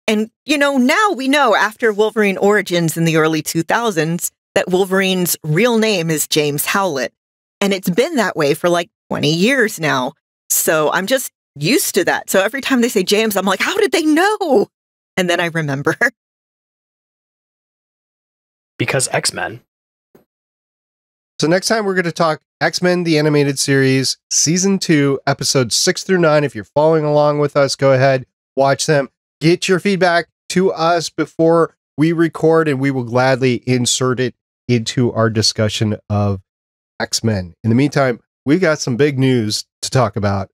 And, now we know after Wolverine Origins in the early 2000s that Wolverine's real name is James Howlett. And it's been that way for like 20 years now. So I'm just used to that. So every time they say James, I'm like, how did they know? And then I remember. Because X-Men. So next time we're going to talk X-Men, the animated series, season 2, episodes 6 through 9. If you're following along with us, go ahead, watch them. Get your feedback to us before we record, and we will gladly insert it into our discussion of X-Men. In the meantime, we've got some big news to talk about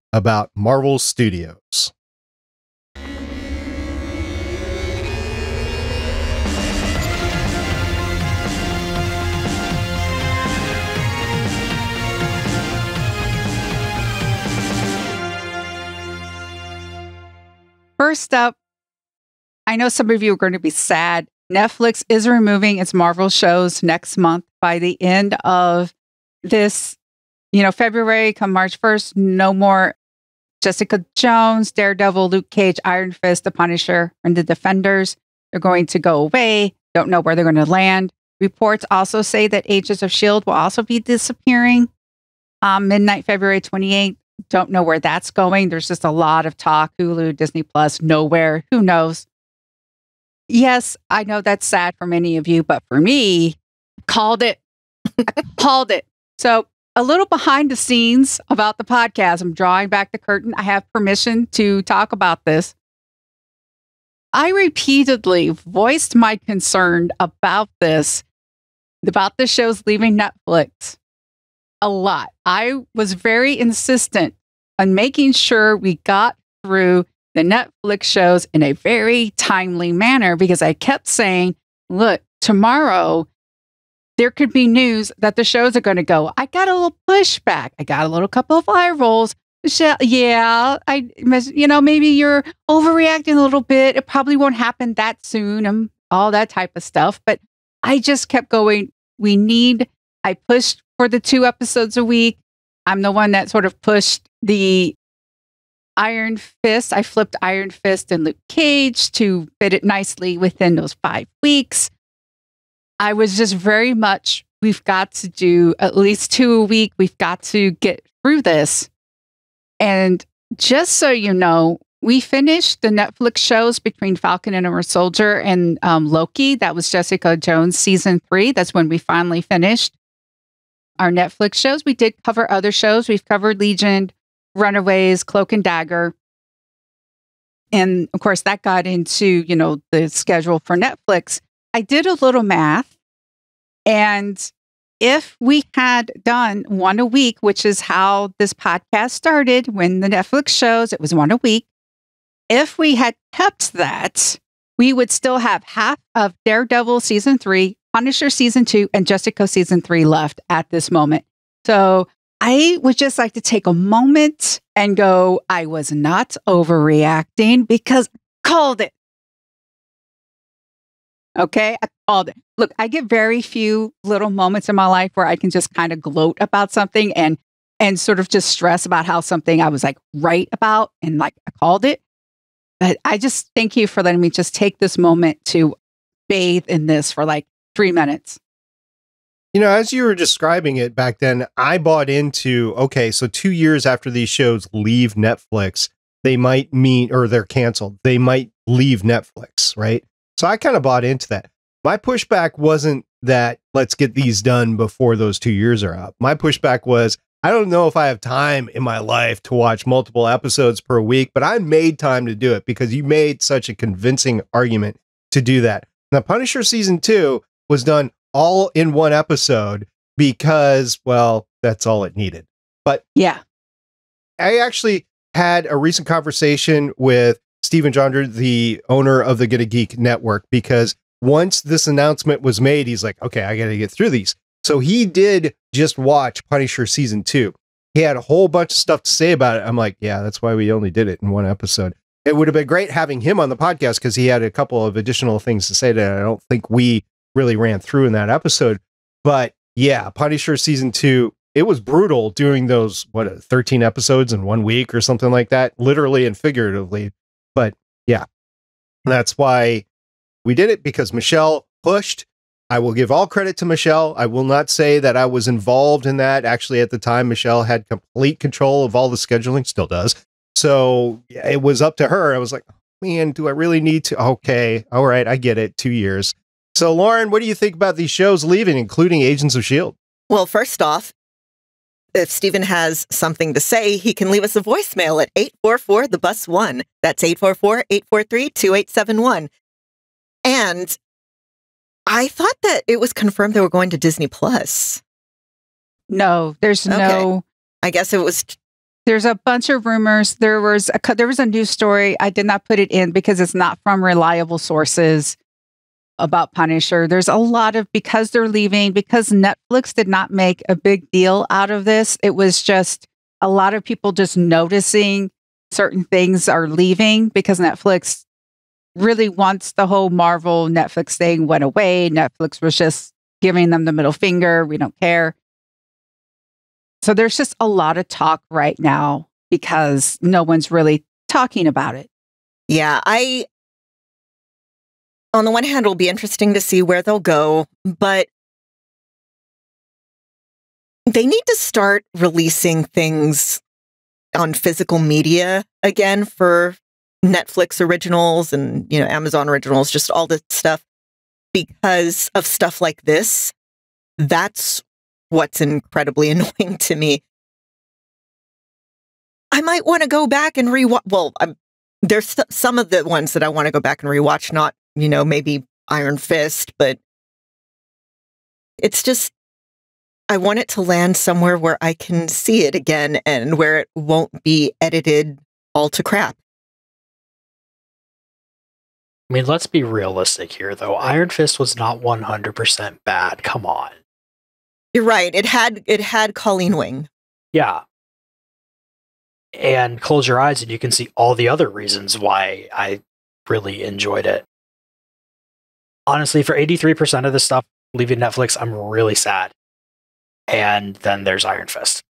Marvel Studios. First up, I know some of you are going to be sad. Netflix is removing its Marvel shows next month. By the end of this, February, come March 1st, no more Jessica Jones, Daredevil, Luke Cage, Iron Fist, The Punisher, and The Defenders. They're going to go away. Don't know where they're going to land. Reports also say that Agents of S.H.I.E.L.D. will also be disappearing midnight, February 28th. Don't know where that's going. There's just a lot of talk. Hulu, Disney Plus, nowhere. Who knows? Yes, I know that's sad for many of you, but for me, called it. I called it. So a little behind the scenes about the podcast. I'm drawing back the curtain. I have permission to talk about this. I repeatedly voiced my concern about this, about the shows leaving Netflix. A lot. I was very insistent on making sure we got through the Netflix shows in a very timely manner because I kept saying, look, tomorrow there could be news that the shows are going to go. I got a little pushback. I got a little couple of eye rolls. Yeah, maybe you're overreacting a little bit. It probably won't happen that soon and all that type of stuff. But I just kept going. I pushed for the 2 episodes a week. I'm the one that sort of pushed the Iron Fist. I flipped Iron Fist and Luke Cage to fit it nicely within those 5 weeks. I was just very much, we've got to do at least 2 a week. We've got to get through this. And just so you know, we finished the Netflix shows between Falcon and Winter Soldier and Loki. That was Jessica Jones season 3. That's when we finally finished our Netflix shows. We did cover other shows. We've covered Legion, Runaways, Cloak and Dagger. And of course, that got into, the schedule for Netflix. I did a little math. And if we had done 1 a week, which is how this podcast started when the Netflix shows, it was 1 a week. If we had kept that, we would still have half of Daredevil season 3, Punisher season 2, and Jessica season 3 left at this moment. So I would just like to take a moment and go, I was not overreacting because I called it. Okay, I called it. Look, I get very few little moments in my life where I can just kind of gloat about something and sort of just stress about how something I was like right about and like I called it. But I just thank you for letting me just take this moment to bathe in this for like 3 minutes. As you were describing it back then, I bought into, okay, so 2 years after these shows leave Netflix, they might mean, or they're canceled, they might leave Netflix, right? So I kind of bought into that. My pushback wasn't that let's get these done before those 2 years are up. My pushback was, I don't know if I have time in my life to watch multiple episodes per week, but I made time to do it because you made such a convincing argument to do that. Now, Punisher season 2 was done all in 1 episode because, well, that's all it needed. But yeah, I actually had a recent conversation with Steven Jonder, the owner of the Get a Geek Network, because once this announcement was made, he's like, okay, I got to get through these. So he did just watch Punisher season 2. He had a whole bunch of stuff to say about it. I'm like, yeah, that's why we only did it in 1 episode. It would have been great having him on the podcast because he had a couple of additional things to say that I don't think we really ran through in that episode. But yeah, Punisher season 2, it was brutal doing those, 13 episodes in 1 week or something like that, literally and figuratively. But yeah, that's why we did it, because Michelle pushed I will give all credit to Michelle. I will not say that I was involved in that. Actually, at the time, Michelle had complete control of all the scheduling, still does. So it was up to her. I was like, man, do I really need to? Okay, all right, I get it. 2 years. So, Lauren, what do you think about these shows leaving, including Agents of S.H.I.E.L.D.? Well, first off, if Stephen has something to say, he can leave us a voicemail at 844-THE-BUS-1. That's 844-843-2871. And I thought that it was confirmed they were going to Disney Plus. No, there's no. I guess it was. There's a bunch of rumors. There was a news story. I did not put it in because it's not from reliable sources about Punisher. There's a lot of, because they're leaving, because Netflix did not make a big deal out of this. It was just a lot of people just noticing certain things are leaving because Netflix really, once the whole Marvel Netflix thing went away, Netflix was just giving them the middle finger. We don't care. So there's just a lot of talk right now because no one's really talking about it. Yeah, on the one hand, it'll be interesting to see where they'll go, but they need to start releasing things on physical media again for Netflix originals and, Amazon originals, just all this stuff, because of stuff like this. That's what's incredibly annoying to me. I might want to go back and rewatch. Well, there's some of the ones that I want to go back and rewatch, not, maybe Iron Fist, but it's just, I want it to land somewhere where I can see it again and where it won't be edited all to crap. I mean, let's be realistic here, though. Iron Fist was not 100% bad. Come on. You're right. It had Colleen Wing. Yeah. And close your eyes and you can see all the other reasons why I really enjoyed it. Honestly, for 83% of the stuff leaving Netflix, I'm really sad. And then there's Iron Fist.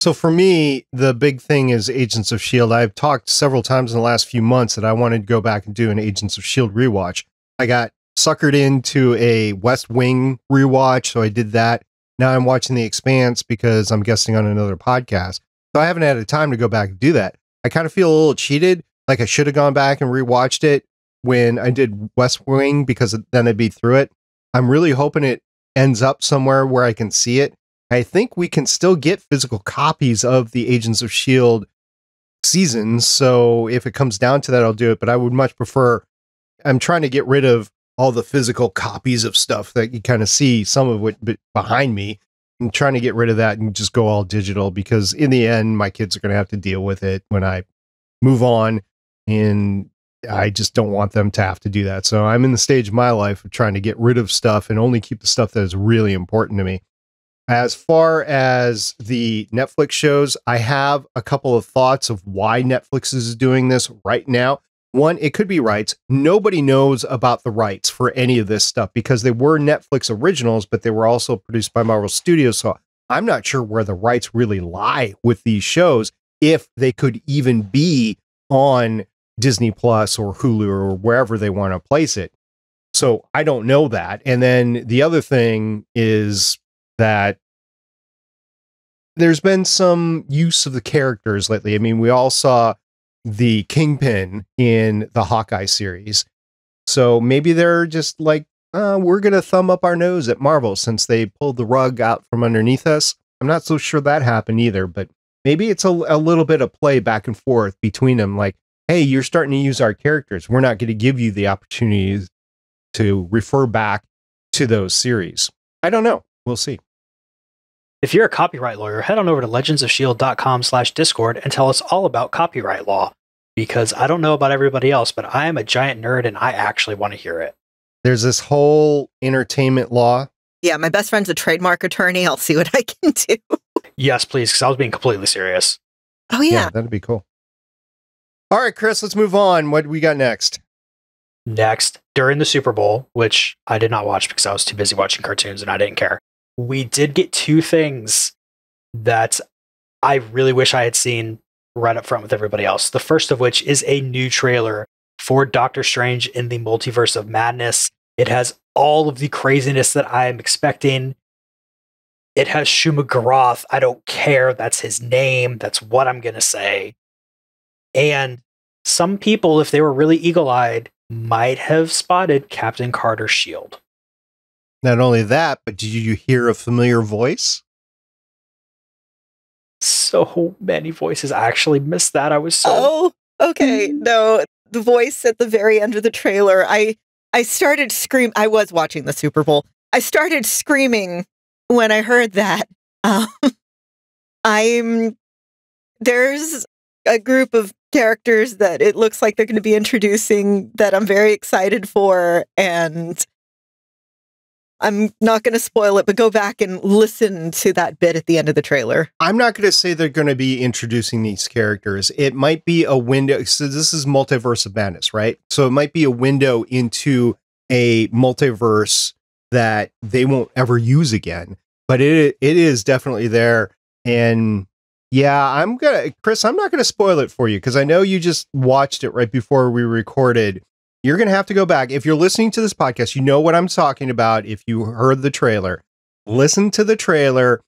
So for me, the big thing is Agents of S.H.I.E.L.D. I've talked several times in the last few months that I wanted to go back and do an Agents of S.H.I.E.L.D. rewatch. I got suckered into a West Wing rewatch, so I did that. Now I'm watching The Expanse because I'm guesting on another podcast. So I haven't had the time to go back and do that. I kind of feel a little cheated, like I should have gone back and rewatched it when I did West Wing because then I'd be through it. I'm really hoping it ends up somewhere where I can see it. I think we can still get physical copies of the Agents of S.H.I.E.L.D. seasons. So if it comes down to that, I'll do it. But I would much prefer, I'm trying to get rid of all the physical copies of stuff that you kind of see, some of it behind me. I'm trying to get rid of that and just go all digital because in the end, my kids are going to have to deal with it when I move on. And I just don't want them to have to do that. So I'm in the stage of my life of trying to get rid of stuff and only keep the stuff that is really important to me. As far as the Netflix shows, I have a couple of thoughts of why Netflix is doing this right now. One, it could be rights. Nobody knows about the rights for any of this stuff because they were Netflix originals, but they were also produced by Marvel Studios. So I'm not sure where the rights really lie with these shows, if they could even be on Disney Plus or Hulu or wherever they want to place it. So I don't know that. And then the other thing is that there's been some use of the characters lately. I mean, we all saw the Kingpin in the Hawkeye series. So maybe they're just like, we're going to thumb up our nose at Marvel since they pulled the rug out from underneath us. I'm not so sure that happened either, but maybe it's a little bit of play back and forth between them. Like, hey, you're starting to use our characters. We're not going to give you the opportunities to refer back to those series. I don't know. We'll see. If you're a copyright lawyer, head on over to legendsofshield.com/discord and tell us all about copyright law, because I don't know about everybody else, but I am a giant nerd and I actually want to hear it. There's this whole entertainment law. Yeah, my best friend's a trademark attorney. I'll see what I can do. Yes, please, because I was being completely serious. Oh, yeah. That'd be cool. All right, Chris, let's move on. What do we got next? Next, during the Super Bowl, which I did not watch because I was too busy watching cartoons and I didn't care, we did get two things that I really wish I had seen right up front with everybody else. The first of which is a new trailer for Doctor Strange in the Multiverse of Madness. It has all of the craziness that I am expecting. It has Shuma Garoth. I don't care. That's his name. That's what I'm going to say. And some people, if they were really eagle-eyed, might have spotted Captain Carter's shield. Not only that, but did you hear a familiar voice? So many voices. I actually missed that. I was so... Oh, okay. No, the voice at the very end of the trailer, I started screaming. I was watching the Super Bowl. I started screaming when I heard that. There's a group of characters that it looks like they're going to be introducing that I'm very excited for, and I'm not going to spoil it, but go back and listen to that bit at the end of the trailer. I'm not going to say they're going to be introducing these characters. It might be a window. So this is Multiverse of Madness, right? So it might be a window into a multiverse that they won't ever use again, but it is definitely there. And yeah, Chris, I'm not going to spoil it for you because I know you just watched it right before we recorded. You're going to have to go back. If you're listening to this podcast, you know what I'm talking about. If you heard the trailer, listen to the trailer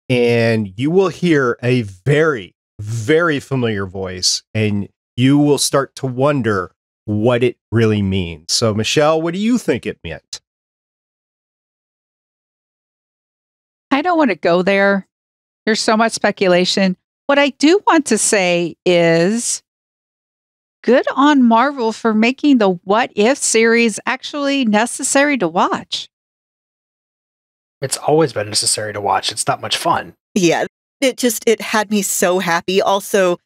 and you will hear a very, very familiar voice and you will start to wonder what it really means. So, Michelle, what do you think it meant? I don't want to go there. There's so much speculation. What I do want to say is good on Marvel for making the What If series actually necessary to watch. It's always been necessary to watch. It's not much fun. Yeah, it had me so happy. Also,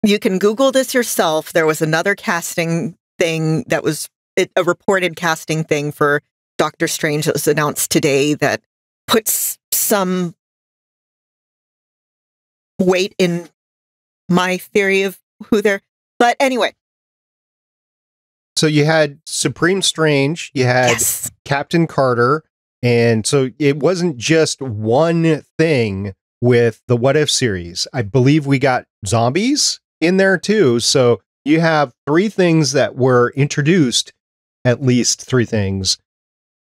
you can Google this yourself. There was another casting thing that was a reported casting thing for Doctor Strange that was announced today that puts some weight in my theory of who they're... But anyway. So you had Supreme Strange, you had Captain Carter, and so it wasn't just one thing with the What If series. I believe we got zombies in there too. So you have 3 things that were introduced, at least 3 things,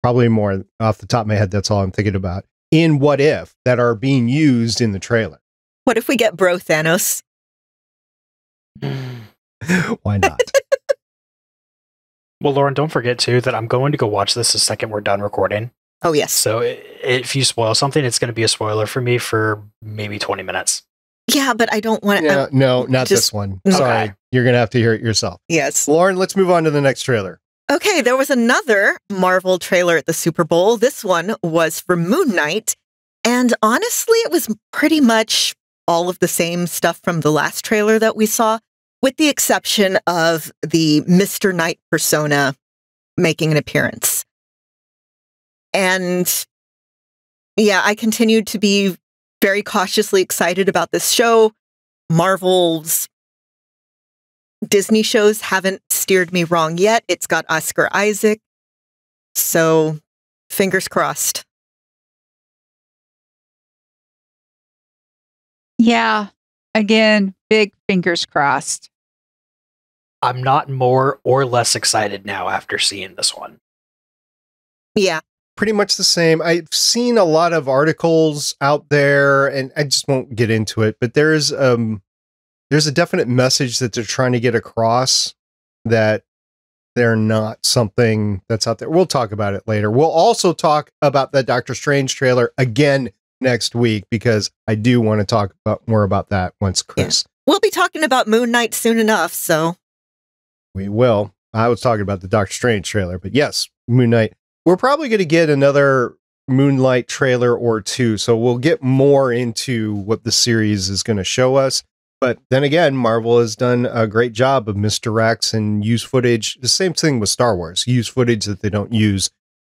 probably more off the top of my head. That's all I'm thinking about in What If that are being used in the trailer. What if we get Bro Thanos? Why not? Well, Lauren, don't forget too that I'm going to go watch this the second we're done recording. Oh, yes. So if you spoil something, it's going to be a spoiler for me for maybe 20 minutes. Yeah, but I don't want to... Yeah, no, not this one. Sorry. Okay. You're going to have to hear it yourself. Yes. Lauren, let's move on to the next trailer. Okay, there was another Marvel trailer at the Super Bowl. This one was for Moon Knight. And honestly, it was pretty much all of the same stuff from the last trailer that we saw, with the exception of the Mr. Knight persona making an appearance. And yeah, I continued to be very cautiously excited about this show. Marvel's Disney shows haven't steered me wrong yet. It's got Oscar Isaac. So fingers crossed. Yeah. Again, big fingers crossed. I'm not more or less excited now after seeing this one. Yeah. Pretty much the same. I've seen a lot of articles out there, and I just won't get into it, but there's a definite message that they're trying to get across that they're not something that's out there. We'll talk about it later. We'll also talk about the Doctor Strange trailer again next week, because I do want to talk more about that once Chris. Yeah. We'll be talking about Moon Knight soon enough, so. We will. I was talking about the Doctor Strange trailer, but yes, Moon Knight. We're probably going to get another Moonlight trailer or 2, so we'll get more into what the series is going to show us. But then again, Marvel has done a great job of misdirects and use footage. The same thing with Star Wars, use footage that they don't use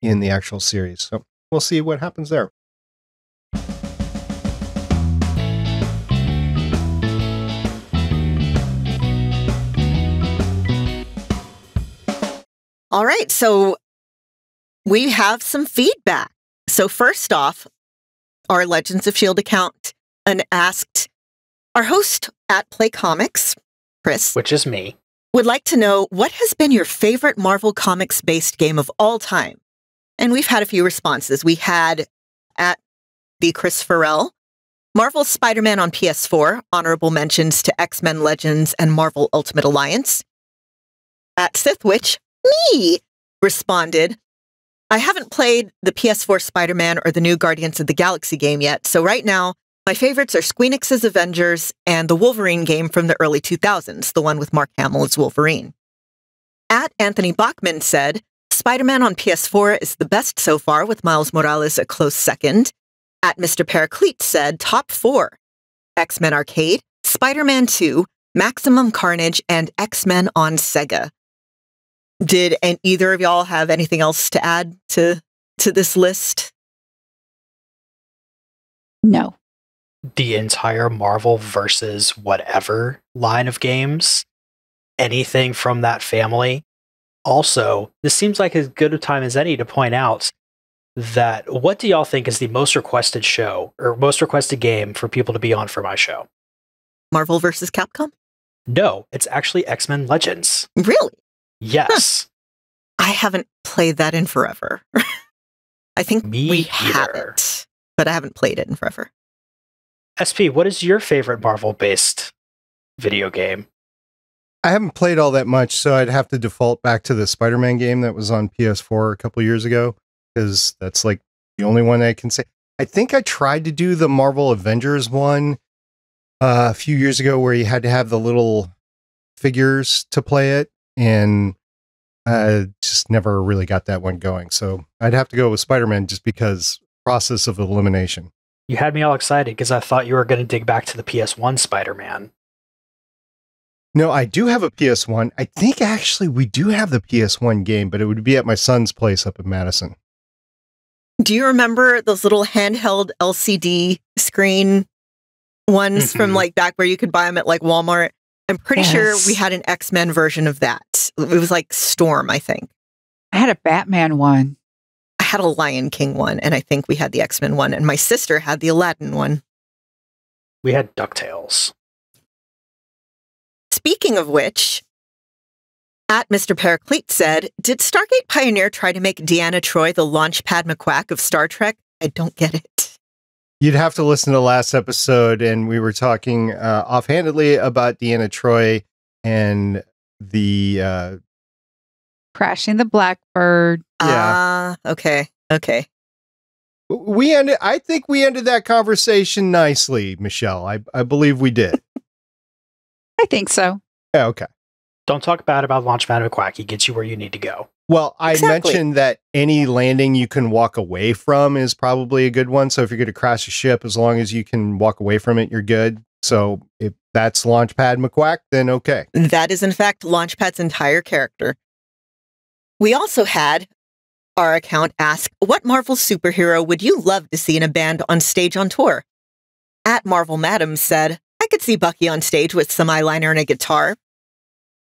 in the actual series. So we'll see what happens there. All right, so we have some feedback. So first off, our Legends of S.H.I.E.L.D. account asked our host at PlayComics, Chris. Which is me. would like to know what has been your favorite Marvel Comics based game of all time? And we've had a few responses. We had at the Chris Farrell, Marvel's Spider-Man on PS4, honorable mentions to X-Men Legends and Marvel Ultimate Alliance. At Sithwitch, me, responded, I haven't played the PS4 Spider-Man or the new Guardians of the Galaxy game yet, so right now, my favorites are Squeenix's Avengers and the Wolverine game from the early 2000s, the one with Mark Hamill as Wolverine. At Anthony Bachman said, Spider-Man on PS4 is the best so far, with Miles Morales a close second. At Mr. Paraclete said, top 4, X-Men Arcade, Spider-Man 2, Maximum Carnage, and X-Men on Sega. Did either of y'all have anything else to add to this list? No. The entire Marvel versus whatever line of games, anything from that family. Also, this seems like as good a time as any to point out that what do y'all think is the most requested show or most requested game for people to be on for my show? Marvel versus Capcom? No, it's actually X-Men Legends. Really? Yes. Huh. I haven't played that in forever. I think we either. haven't, but I haven't played it in forever. SP, what is your favorite Marvel-based video game? I haven't played all that much, so I'd have to default back to the Spider-Man game that was on PS4 a couple years ago, because that's like the only one I can say. I think I tried to do the Marvel Avengers one a few years ago where you had to have the little figures to play it, and just never really got that one going. So I'd have to go with Spider-Man just because process of elimination. You had me all excited because I thought you were going to dig back to the PS1 Spider-Man. No, I do have a PS1. I think actually we do have the PS1 game, but it would be at my son's place up in Madison. Do you remember those little handheld LCD screen ones from like back where you could buy them at like Walmart? I'm pretty sure we had an X-Men version of that. It was like Storm, I think. I had a Batman one. I had a Lion King one, and I think we had the X-Men one, and my sister had the Aladdin one. We had DuckTales. Speaking of which, at Mr. Paraclete said, did Stargate Pioneer try to make Deanna Troi the Launchpad McQuack of Star Trek? I don't get it. You'd have to listen to the last episode, and we were talking offhandedly about Deanna Troi and the Crashing the Blackbird. Yeah. Okay. I think we ended that conversation nicely, Michelle. I believe we did. I think so. Yeah, okay. Don't talk bad about Launchpad McQuack. He gets you where you need to go. Well, I Exactly. mentioned that any landing you can walk away from is probably a good one. So if you're going to crash a ship, as long as you can walk away from it, you're good. So if that's Launchpad McQuack, then okay. That is, in fact, Launchpad's entire character. We also had our account ask, what Marvel superhero would you love to see in a band on stage on tour? At Marvel Madam said, I could see Bucky on stage with some eyeliner and a guitar.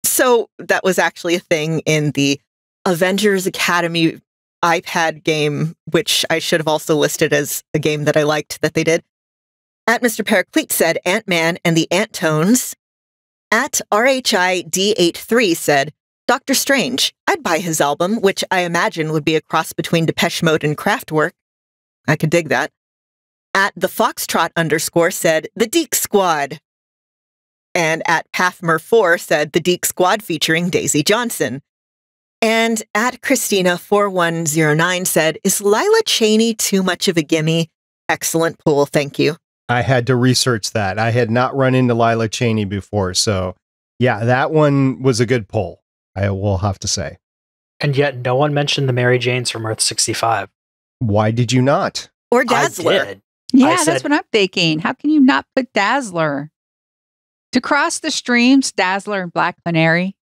So that was actually a thing in the Avengers Academy iPad game, which I should have also listed as a game that I liked that they did. At Mr. Paraclete said Ant-Man and the Ant-Tones. At RHID83 said, Doctor Strange, I'd buy his album, which I imagine would be a cross between Depeche Mode and Kraftwerk. I could dig that. At the Foxtrot _ said, The Deke Squad. And at Pathmer4 said, The Deke Squad featuring Daisy Johnson. And at Christina4109 said, Is Lila Cheney too much of a gimme? Excellent pool, thank you. I had to research that. I had not run into Lila Cheney before. So yeah, that one was a good poll, I will have to say. And yet no one mentioned the Mary Janes from Earth 65. Why did you not? Or Dazzler. I did. Yeah, I that's said- what I'm thinking. How can you not put Dazzler? To cross the streams, Dazzler and Black Canary.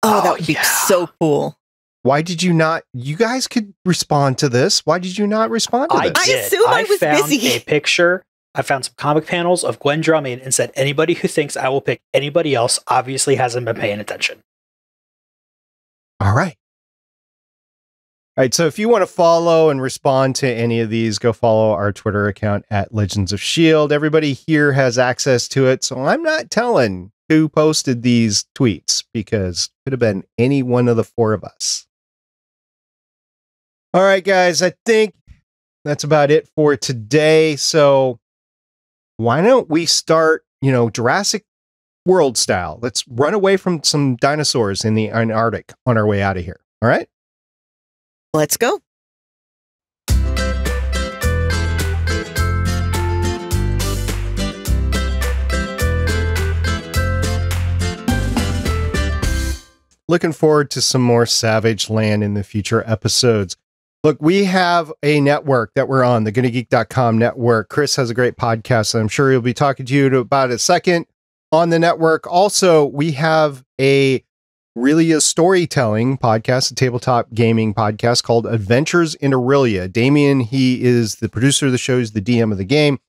Oh, that Oh, would be yeah. so cool. Why did you not? You guys could respond to this. Why did you not respond to I this? I did. assume I was found busy. a picture. I found some comic panels of Gwen Drummond and said, anybody who thinks I will pick anybody else obviously hasn't been paying attention. All right. All right. So if you want to follow and respond to any of these, go follow our Twitter account at Legends of S.H.I.E.L.D. Everybody here has access to it. So I'm not telling who posted these tweets because it could have been any one of the four of us. All right, guys, I think that's about it for today. So why don't we start, Jurassic World style? Let's run away from some dinosaurs in the Antarctic on our way out of here. All right? Let's go. Looking forward to some more Savage Land in the future episodes. Look, we have a network that we're on, the GonnaGeek.com network. Chris has a great podcast, and I'm sure he'll be talking to you in about a second on the network. Also, we have a storytelling podcast, a tabletop gaming podcast called Adventures in Erylia. Damien, he is the producer of the show, he's the DM of the game,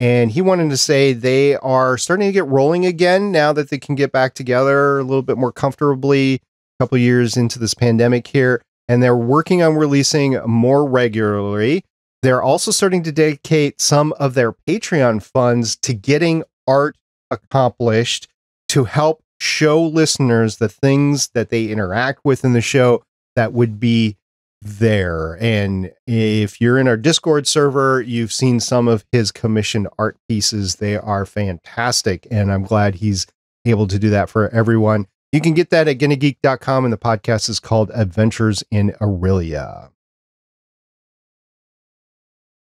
and he wanted to say they are starting to get rolling again now that they can get back together a little bit more comfortably a couple years into this pandemic here. And they're working on releasing more regularly. They're also starting to dedicate some of their Patreon funds to getting art accomplished to help show listeners the things that they interact with in the show that would be there. And if you're in our Discord server, you've seen some of his commissioned art pieces. They are fantastic. And I'm glad he's able to do that for everyone. You can get that at GonnaGeek.com, and the podcast is called Adventures in Erylia.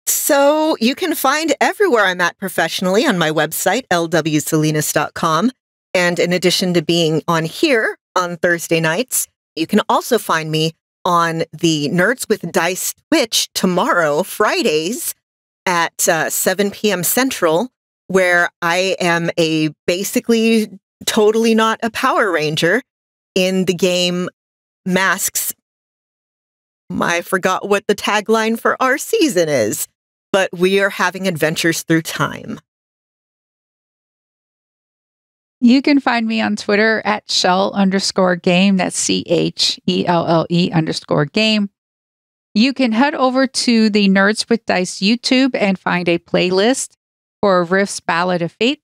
So you can find everywhere I'm at professionally on my website, lwsalinas.com. And in addition to being on here on Thursday nights, you can also find me on the Nerds with Dice Twitch tomorrow, Fridays at 7 p.m. Central, where I am basically totally not a Power Ranger in the game Masks. I forgot what the tagline for our season is, but we are having adventures through time. You can find me on Twitter at @Shell_game. That's CHELLE_game. You can head over to the Nerds with Dice YouTube and find a playlist for Riff's Ballad of Fate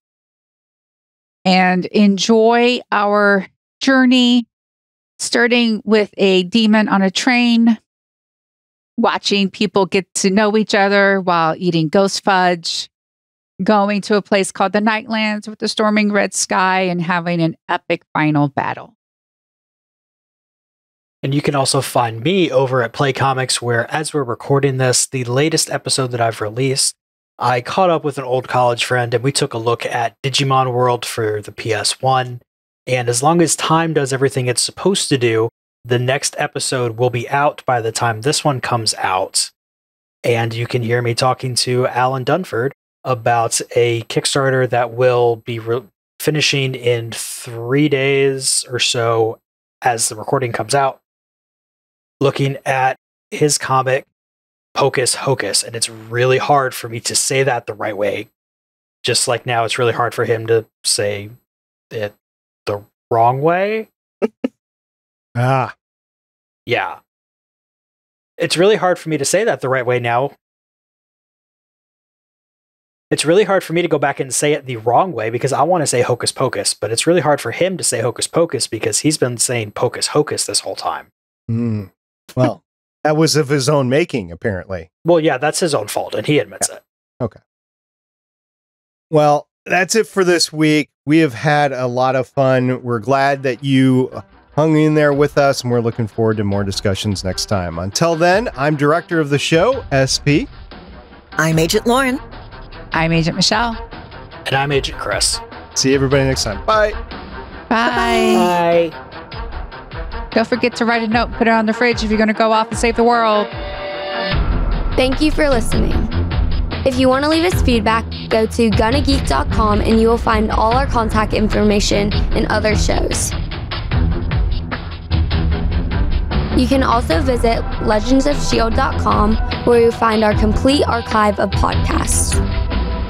and enjoy our journey, starting with a demon on a train, watching people get to know each other while eating ghost fudge, going to a place called the Nightlands with the storming red sky, and having an epic final battle. And you can also find me over at PlayComics, where as we're recording this, the latest episode that I've released, I caught up with an old college friend and we took a look at Digimon World for the PS1. And as long as time does everything it's supposed to do, the next episode will be out by the time this one comes out. And you can hear me talking to Alan Dunford about a Kickstarter that will be finishing in 3 days or so as the recording comes out, looking at his comic Hocus Hocus. And it's really hard for me to say that the right way. Just like now, it's really hard for him to say it the wrong way. Yeah. It's really hard for me to say that the right way now. It's really hard for me to go back and say it the wrong way because I want to say Hocus Pocus, but it's really hard for him to say Hocus Pocus because he's been saying Pocus Hocus this whole time. Well, that was of his own making, apparently. Well, yeah, that's his own fault, and he admits it. Okay. Well, that's it for this week. We have had a lot of fun. We're glad that you hung in there with us, and we're looking forward to more discussions next time. Until then, I'm director of the show, SP. I'm Agent Lauren. I'm Agent Michelle. And I'm Agent Chris. See everybody next time. Bye. Bye. Bye. Don't forget to write a note and put it on the fridge if you're going to go off and save the world. Thank you for listening. If you want to leave us feedback, go to GonnaGeek.com and you will find all our contact information and other shows. You can also visit legendsofshield.com where you'll find our complete archive of podcasts.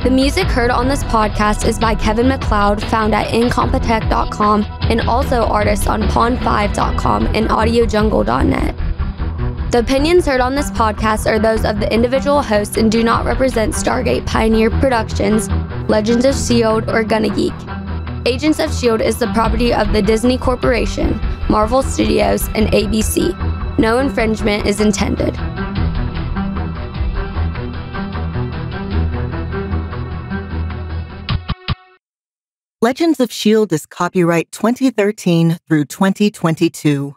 The music heard on this podcast is by Kevin MacLeod, found at incompetech.com, and also artists on pond5.com and audiojungle.net. The opinions heard on this podcast are those of the individual hosts and do not represent Stargate Pioneer Productions, Legends of S.H.I.E.L.D., or Gonna Geek. Agents of S.H.I.E.L.D. is the property of the Disney Corporation, Marvel Studios, and ABC. No infringement is intended. Legends of S.H.I.E.L.D. is copyright 2013 through 2022.